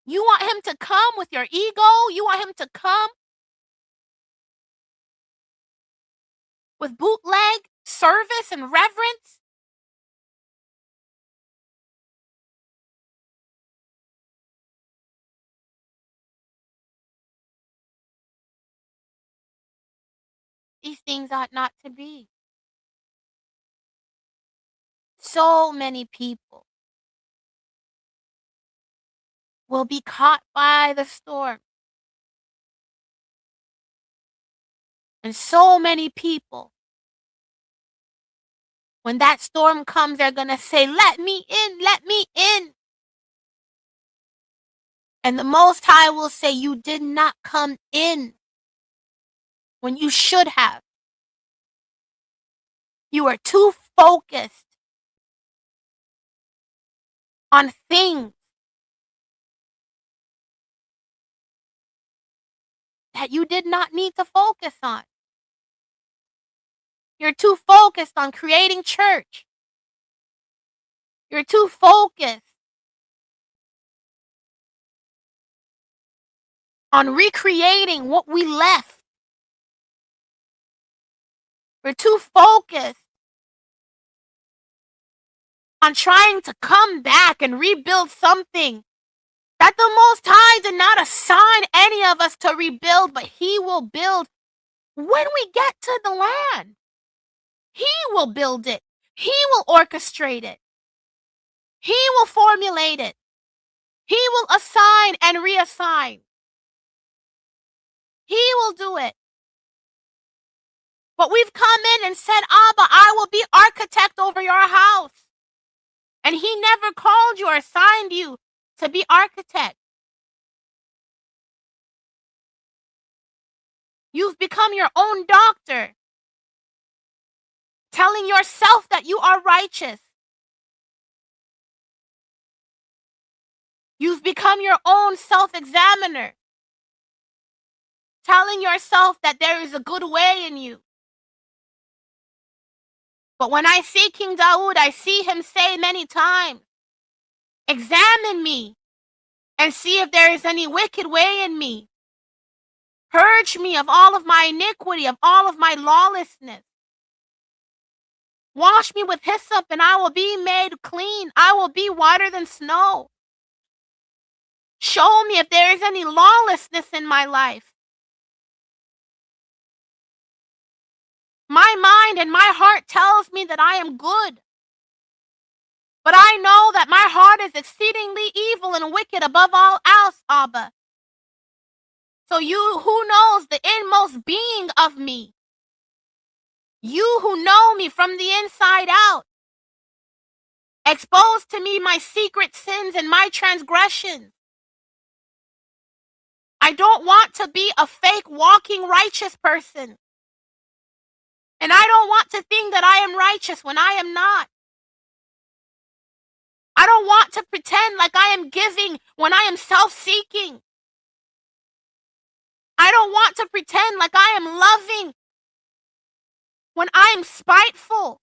You want him to come with your ego? You want him to come with bootleg service and reverence. These things ought not to be. So many people will be caught by the storm. And so many people, when that storm comes, they're going to say, "Let me in, let me in." And the Most High will say, "You did not come in when you should have. You are too focused on things that you did not need to focus on. You're too focused on creating church. You're too focused on recreating what we left. We're too focused on trying to come back and rebuild something that the Most High did not assign any of us to rebuild, but He will build when we get to the land. He will build it. He will orchestrate it. He will formulate it. He will assign and reassign. He will do it. But we've come in and said, "Abba, I will be architect over your house." And He never called you or assigned you to be architect. You've become your own doctor, telling yourself that you are righteous. You've become your own self-examiner, telling yourself that there is a good way in you. But when I see King Dawood, I see him say many times, "Examine me and see if there is any wicked way in me. Purge me of all of my iniquity, of all of my lawlessness. Wash me with hyssop and I will be made clean. I will be whiter than snow. Show me if there is any lawlessness in my life." My mind and my heart tells me that I am good. But I know that my heart is exceedingly evil and wicked above all else, Abba. So you who knows the inmost being of me, you who know me from the inside out, expose to me my secret sins and my transgressions. I don't want to be a fake walking righteous person. And I don't want to think that I am righteous when I am not. I don't want to pretend like I am giving when I am self-seeking. I don't want to pretend like I am loving when I am spiteful,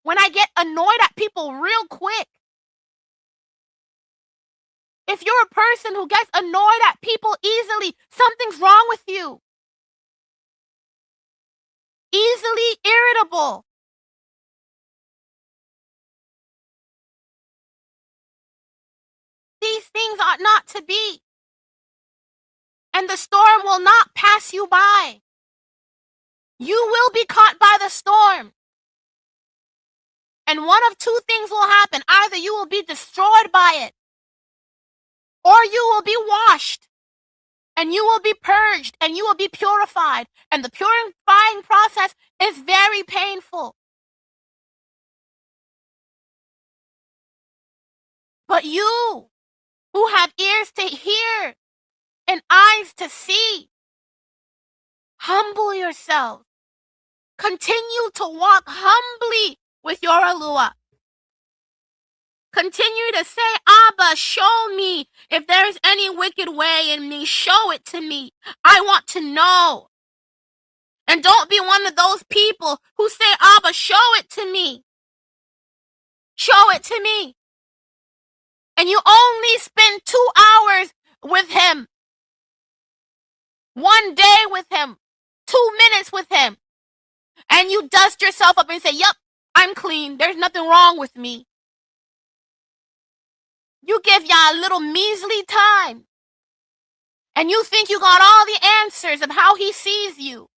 when I get annoyed at people real quick. If you're a person who gets annoyed at people easily, something's wrong with you. Easily irritable. These things ought not to be. And the storm will not pass you by. You will be caught by the storm. And one of two things will happen. Either you will be destroyed by it, or you will be washed, and you will be purged, and you will be purified. And the purifying process is very painful. But you who have ears to hear and eyes to see, humble yourselves. Continue to walk humbly with your Alua. Continue to say, "Abba, show me if there is any wicked way in me. Show it to me. I want to know." And don't be one of those people who say, "Abba, show it to me. Show it to me." And you only spend 2 hours with Him. 1 day with Him. 2 minutes with Him. And you dust yourself up and say, "Yep, I'm clean. There's nothing wrong with me." You give Yah a little measly time. And you think you got all the answers of how he sees you.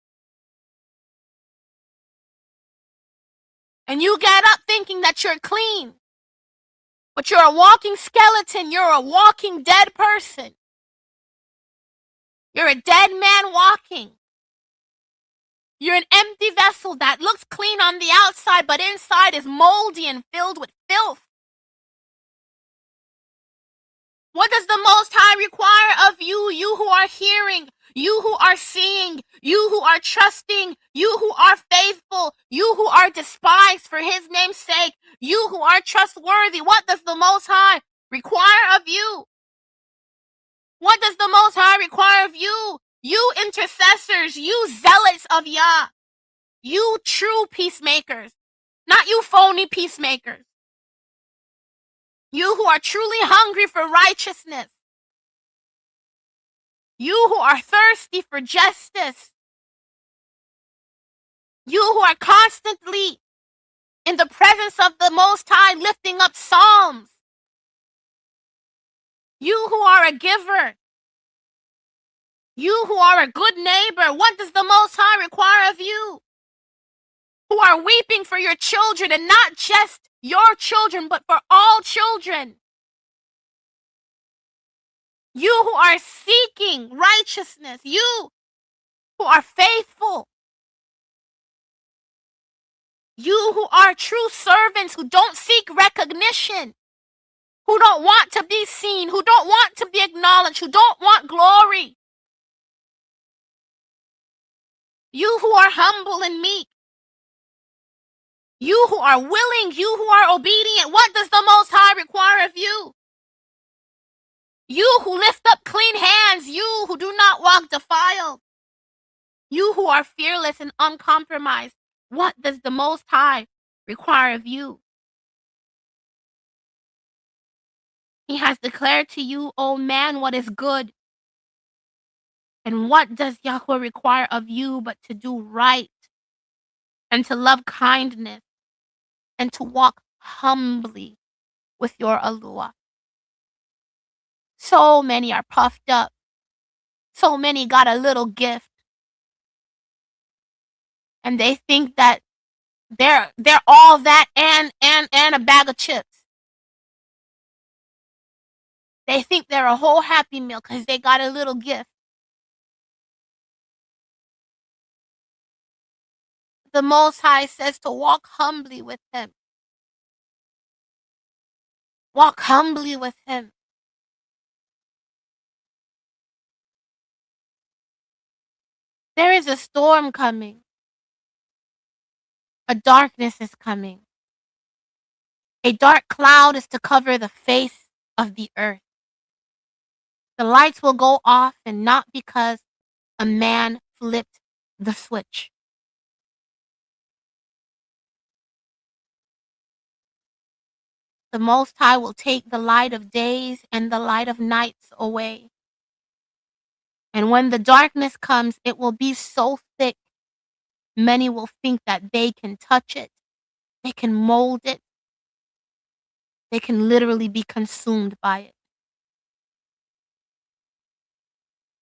And you get up thinking that you're clean. But you're a walking skeleton. You're a walking dead person. You're a dead man walking. You're an empty vessel that looks clean on the outside, but inside is moldy and filled with filth. What does the Most High require of you, you who are hearing, you who are seeing, you who are trusting, you who are faithful, you who are despised for his name's sake, you who are trustworthy? What does the Most High require of you? What does the Most High require of you? You intercessors, you zealots of Yah, you true peacemakers, not you phony peacemakers. You who are truly hungry for righteousness. You who are thirsty for justice. You who are constantly in the presence of the Most High lifting up psalms. You who are a giver. You who are a good neighbor. What does the Most High require of you? Who are weeping for your children, and not just your children, but for all children. You who are seeking righteousness. You who are faithful. You who are true servants, who don't seek recognition, who don't want to be seen, who don't want to be acknowledged, who don't want glory. You who are humble and meek. You who are willing, you who are obedient. What does the Most High require of you? You who lift up clean hands, you who do not walk defiled. You who are fearless and uncompromised. What does the Most High require of you? He has declared to you, O man, what is good. And what does Yahweh require of you but to do right and to love kindness and to walk humbly with your Allah? So many are puffed up. So many got a little gift. And they think that they're all that and a bag of chips. They think they're a whole Happy Meal because they got a little gift. The Most High says to walk humbly with him. Walk humbly with him. There is a storm coming. A darkness is coming. A dark cloud is to cover the face of the earth. The lights will go off, and not because a man flipped the switch. The Most High will take the light of days and the light of nights away. And when the darkness comes, it will be so thick, many will think that they can touch it, they can mold it, they can literally be consumed by it.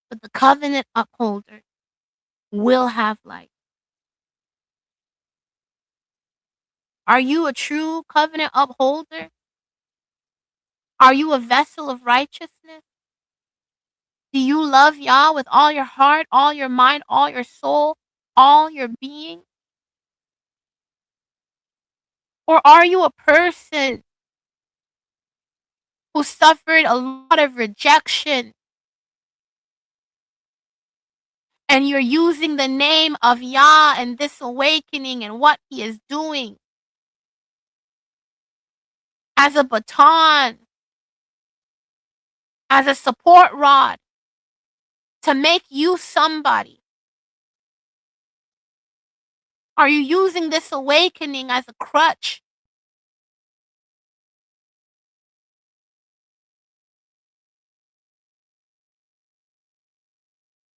But the covenant upholder will have light. Are you a true covenant upholder? Are you a vessel of righteousness? Do you love Yah with all your heart, all your mind, all your soul, all your being? Or are you a person who suffered a lot of rejection and you're using the name of Yah and this awakening and what he is doing as a baton, as a support rod to make you somebody? Are you using this awakening as a crutch?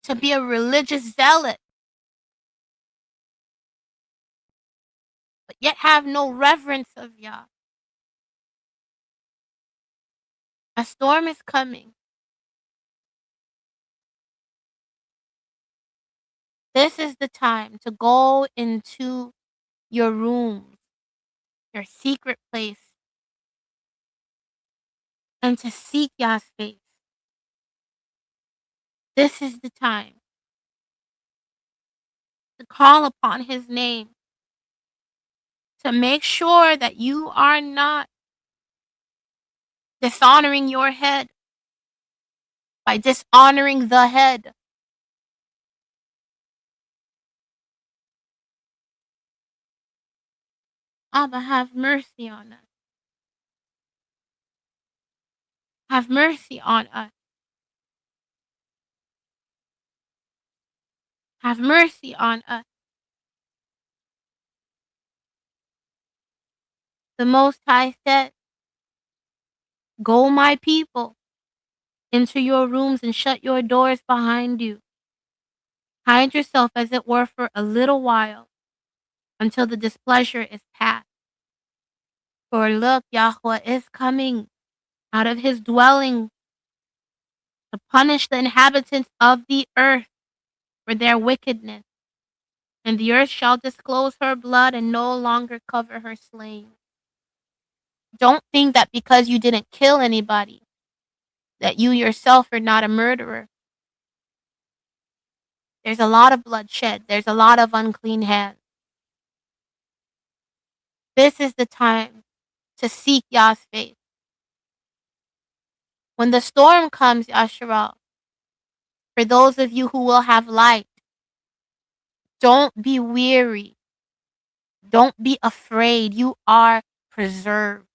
To be a religious zealot? but yet have no reverence of Yah. A storm is coming. This is the time to go into your room, your secret place, and to seek Yah's face. This is the time to call upon his name, to make sure that you are not dishonoring your head by dishonoring the head. Abba, have mercy on us. Have mercy on us. Have mercy on us. The Most High said, "Go, my people, into your rooms and shut your doors behind you. Hide yourself as it were for a little while until the displeasure is past. For look, Yahweh is coming out of his dwelling to punish the inhabitants of the earth for their wickedness. And the earth shall disclose her blood and no longer cover her slain." Don't think that because you didn't kill anybody, that you yourself are not a murderer. There's a lot of bloodshed. There's a lot of unclean hands. This is the time to seek Yah's face. When the storm comes, Yasharal, for those of you who will have light, don't be weary. Don't be afraid. You are preserved.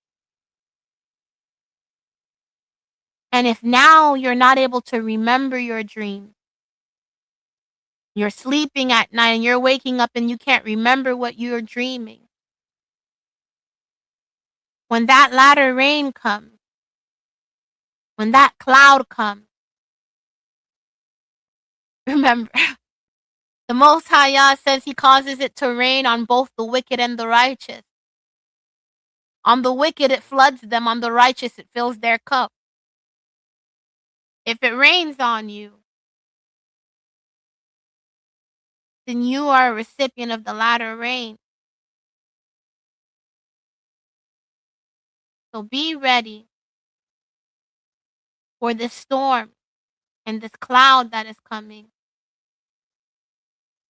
And if now you're not able to remember your dream, you're sleeping at night and you're waking up and you can't remember what you're dreaming. When that latter rain comes, when that cloud comes, remember, the Most High Yah says he causes it to rain on both the wicked and the righteous. On the wicked, it floods them. On the righteous, it fills their cup. If it rains on you, then you are a recipient of the latter rain. So be ready for this storm and this cloud that is coming.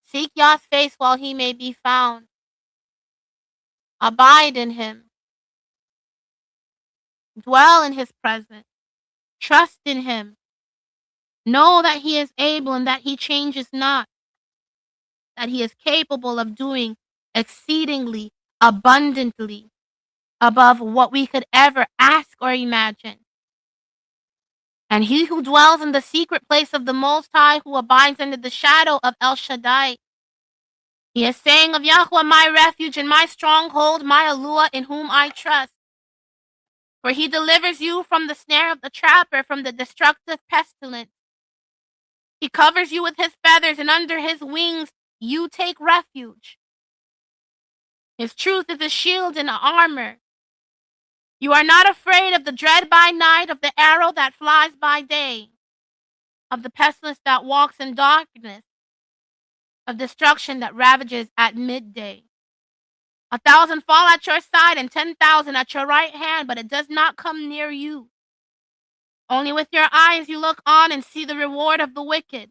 Seek Yah's face while he may be found. Abide in him. Dwell in his presence. Trust in him. Know that he is able and that he changes not. That he is capable of doing exceedingly abundantly above what we could ever ask or imagine. And he who dwells in the secret place of the Most High, who abides under the shadow of El Shaddai, he is saying of Yahweh, my refuge and my stronghold, my Alua, in whom I trust. For he delivers you from the snare of the trapper, from the destructive pestilence. He covers you with his feathers, and under his wings you take refuge. His truth is a shield and armor. You are not afraid of the dread by night, of the arrow that flies by day, of the pestilence that walks in darkness, of destruction that ravages at midday. 1,000 fall at your side and 10,000 at your right hand, but it does not come near you. Only with your eyes you look on and see the reward of the wicked.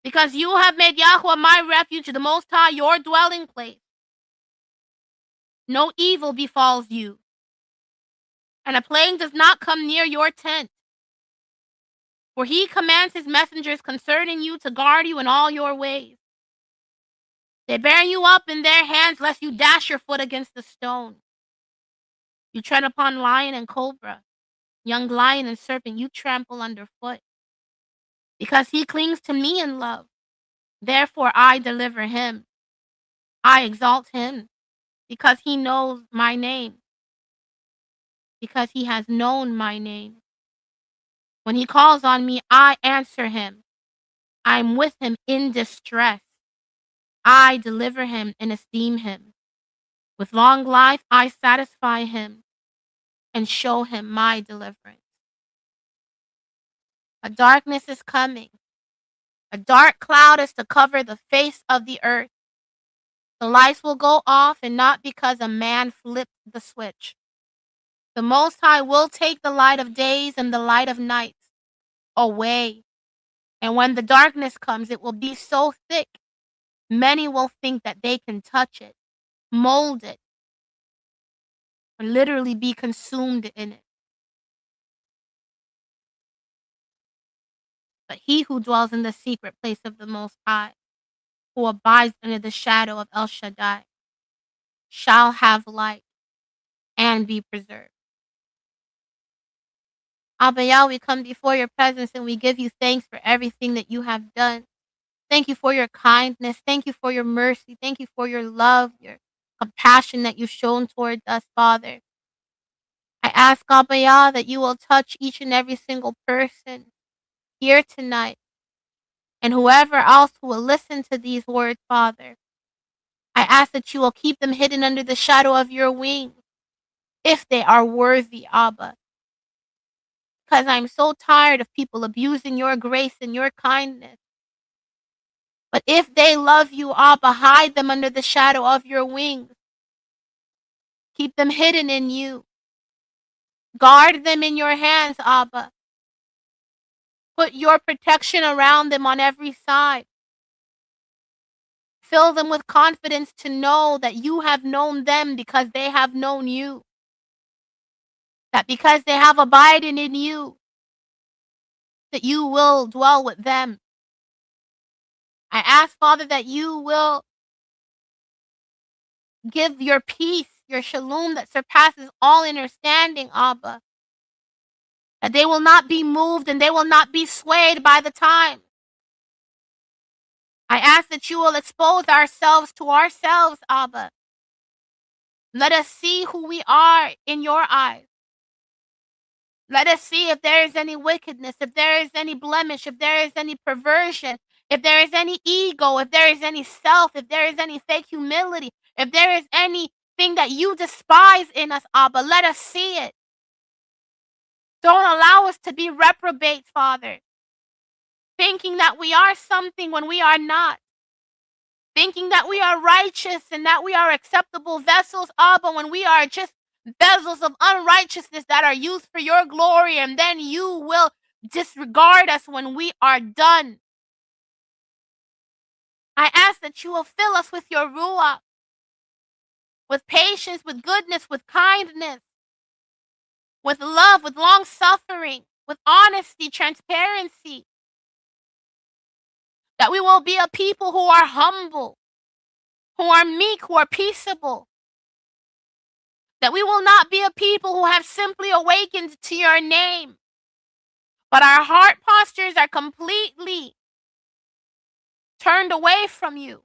Because you have made Yahweh my refuge, the Most High, your dwelling place. No evil befalls you, and a plague does not come near your tent. For he commands his messengers concerning you to guard you in all your ways. They bear you up in their hands, lest you dash your foot against a stone. You tread upon lion and cobra, young lion and serpent you trample underfoot. Because he clings to me in love, therefore I deliver him. I exalt him, because he knows my name, because he has known my name. When he calls on me, I answer him. I am with him in distress. I deliver him and esteem him. With long life, I satisfy him and show him my deliverance. A darkness is coming. A dark cloud is to cover the face of the earth. The lights will go off, and not because a man flipped the switch. The Most High will take the light of days and the light of nights away. And when the darkness comes, it will be so thick, many will think that they can touch it, mold it, or literally be consumed in it. But he who dwells in the secret place of the Most High, who abides under the shadow of El Shaddai, shall have light and be preserved. Abba Yah, we come before your presence and we give you thanks for everything that you have done. Thank you for your kindness. Thank you for your mercy. Thank you for your love, your compassion that you've shown towards us, Father. I ask, Abba Yah, that you will touch each and every single person here tonight, and whoever else who will listen to these words, Father. I ask that you will keep them hidden under the shadow of your wings, if they are worthy, Abba. Because I'm so tired of people abusing your grace and your kindness. But if they love you, Abba, hide them under the shadow of your wings. Keep them hidden in you. Guard them in your hands, Abba. Put your protection around them on every side. Fill them with confidence to know that you have known them because they have known you. That because they have abided in you, that you will dwell with them. I ask, Father, that you will give your peace, your shalom that surpasses all understanding, Abba. That they will not be moved and they will not be swayed by the time. I ask that you will expose ourselves to ourselves, Abba. Let us see who we are in your eyes. Let us see if there is any wickedness, if there is any blemish, if there is any perversion, if there is any ego, if there is any self, if there is any fake humility, if there is anything that you despise in us, Abba. Let us see it. Don't allow us to be reprobates, Father. Thinking that we are something when we are not. Thinking that we are righteous and that we are acceptable vessels, Abba, when we are just vessels of unrighteousness that are used for your glory, and then you will disregard us when we are done. I ask that you will fill us with your ruach, with patience, with goodness, with kindness, with love, with long suffering, with honesty, transparency. That we will be a people who are humble, who are meek, who are peaceable. That we will not be a people who have simply awakened to your name, but our heart postures are completely turned away from you.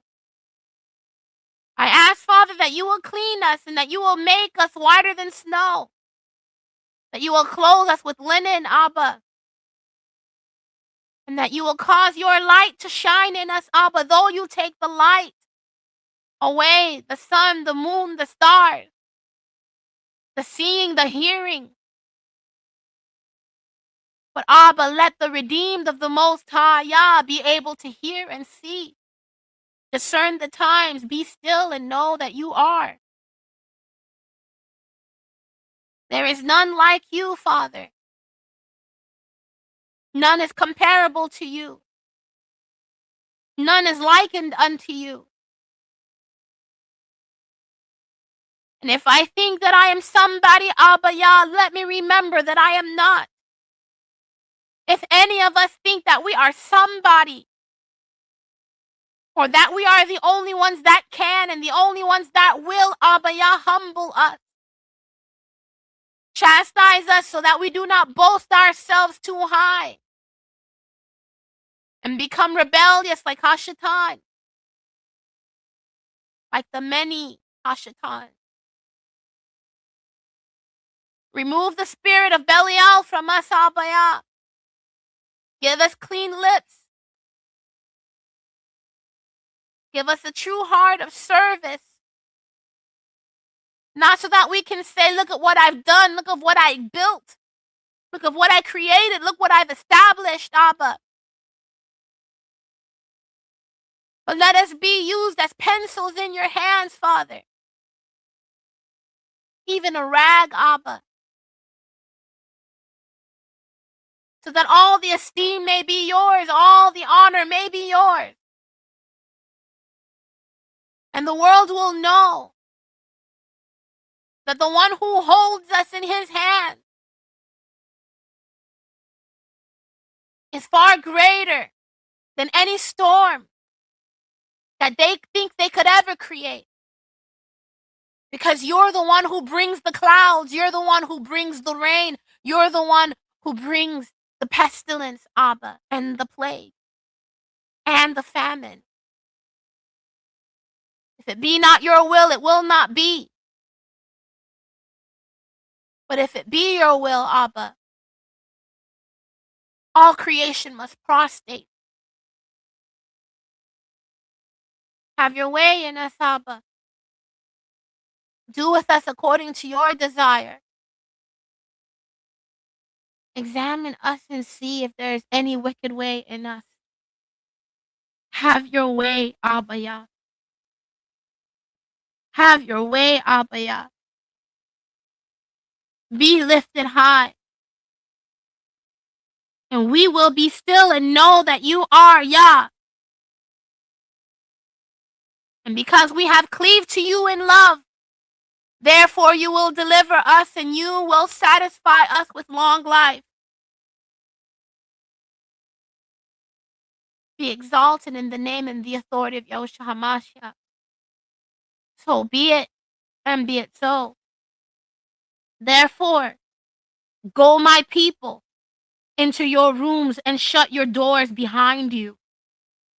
I ask, Father, that you will clean us and that you will make us whiter than snow. That you will clothe us with linen, Abba. And that you will cause your light to shine in us, Abba, though you take the light away, the sun, the moon, the stars, the seeing, the hearing. But Abba, let the redeemed of the Most High Yah be able to hear and see. Discern the times, be still and know that you are. There is none like you, Father. None is comparable to you. None is likened unto you. And if I think that I am somebody, Abba Yah, let me remember that I am not. If any of us think that we are somebody, or that we are the only ones that can and the only ones that will, Abba Yah, humble us. Chastise us so that we do not boast ourselves too high and become rebellious like Hashatan, like the many Hashatan. Remove the spirit of Belial from us, Abba Yah. Give us clean lips. Give us a true heart of service. Not so that we can say, look at what I've done, look at what I built, look at what I created, look what I've established, Abba. But let us be used as pencils in your hands, Father. Even a rag, Abba. So that all the esteem may be yours, all the honor may be yours. And the world will know that the one who holds us in his hand is far greater than any storm that they think they could ever create. Because you're the one who brings the clouds, you're the one who brings the rain, you're the one who brings the pestilence, Abba, and the plague, and the famine. If it be not your will, it will not be. But if it be your will, Abba, all creation must prostrate. Have your way in us, Abba. Do with us according to your desire. Examine us and see if there is any wicked way in us. Have your way, Abba Yah. Have your way, Abba Yah. Be lifted high. And we will be still and know that you are Yah. And because we have cleaved to you in love, therefore you will deliver us and you will satisfy us with long life. Be exalted in the name and the authority of Yahushua HaMashiach. So be it, and be it so. Therefore, go, my people, into your rooms and shut your doors behind you.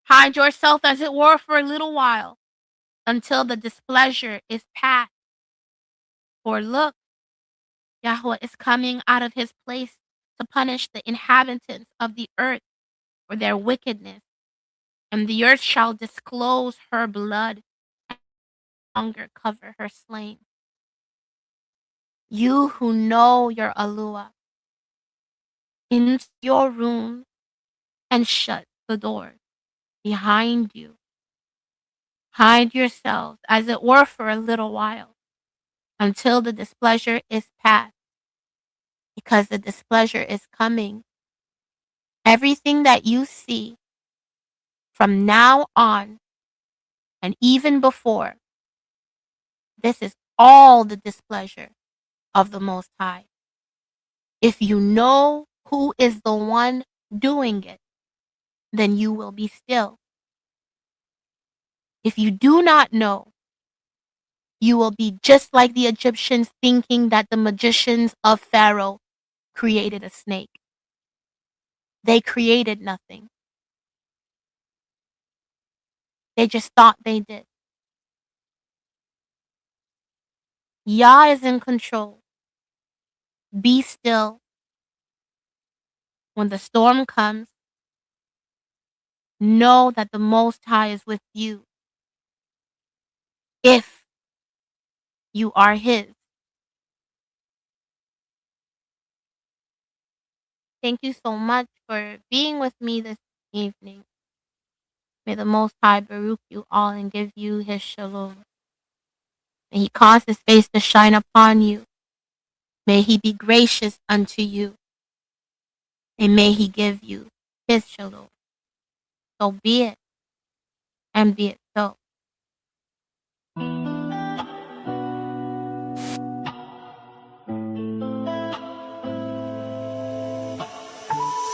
Hide yourself, as it were, for a little while, until the displeasure is past. For look, Yahweh is coming out of his place to punish the inhabitants of the earth for their wickedness, and the earth shall disclose her blood and no longer cover her slain. You who know your Alua, into your room and shut the door behind you. Hide yourselves, as it were, for a little while, until the displeasure is past, because the displeasure is coming. Everything that you see from now on and even before, this is all the displeasure of the Most High. If you know who is the one doing it, then you will be still. If you do not know, you will be just like the Egyptians, thinking that the magicians of Pharaoh created a snake. They created nothing. They just thought they did. Yah is in control. Be still. When the storm comes, know that the Most High is with you. If you are his. Thank you so much for being with me this evening. May the Most High baruch you all and give you his shalom. May he cause his face to shine upon you. May he be gracious unto you. And may he give you his shalom. So be it, and be it so.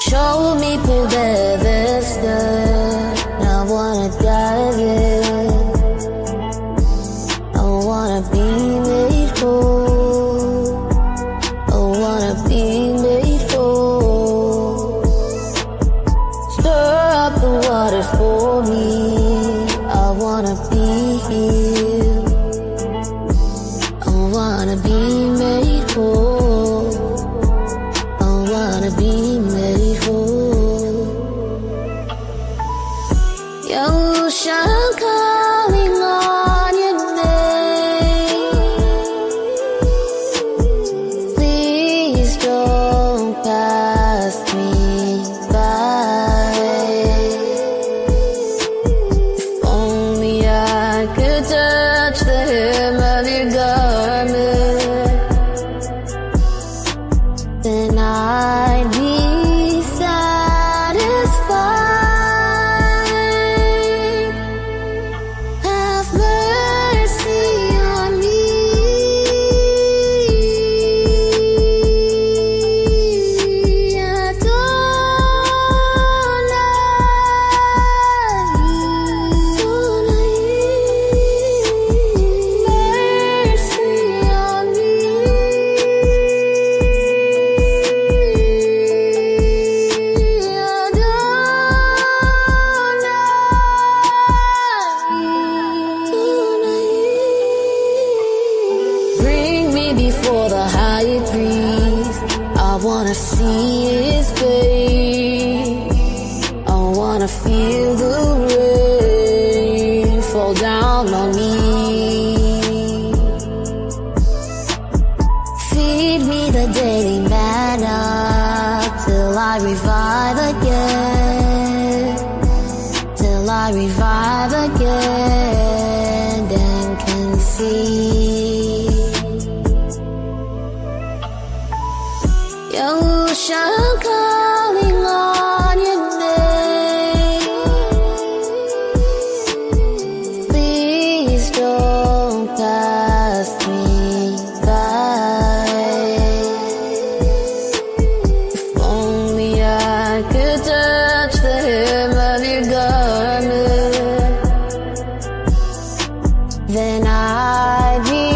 Show me who debes I wanna dive in. I wanna be made whole. I wanna be made whole. Stir up the waters for me. I wanna see his face. I wanna feel the rain fall down on me. Feed me the daily manna till I revive again. Till I revive again and can see. Yahusha, I'm calling on your name. Please don't pass me by. If only I could touch the hem of your garment, then I'd be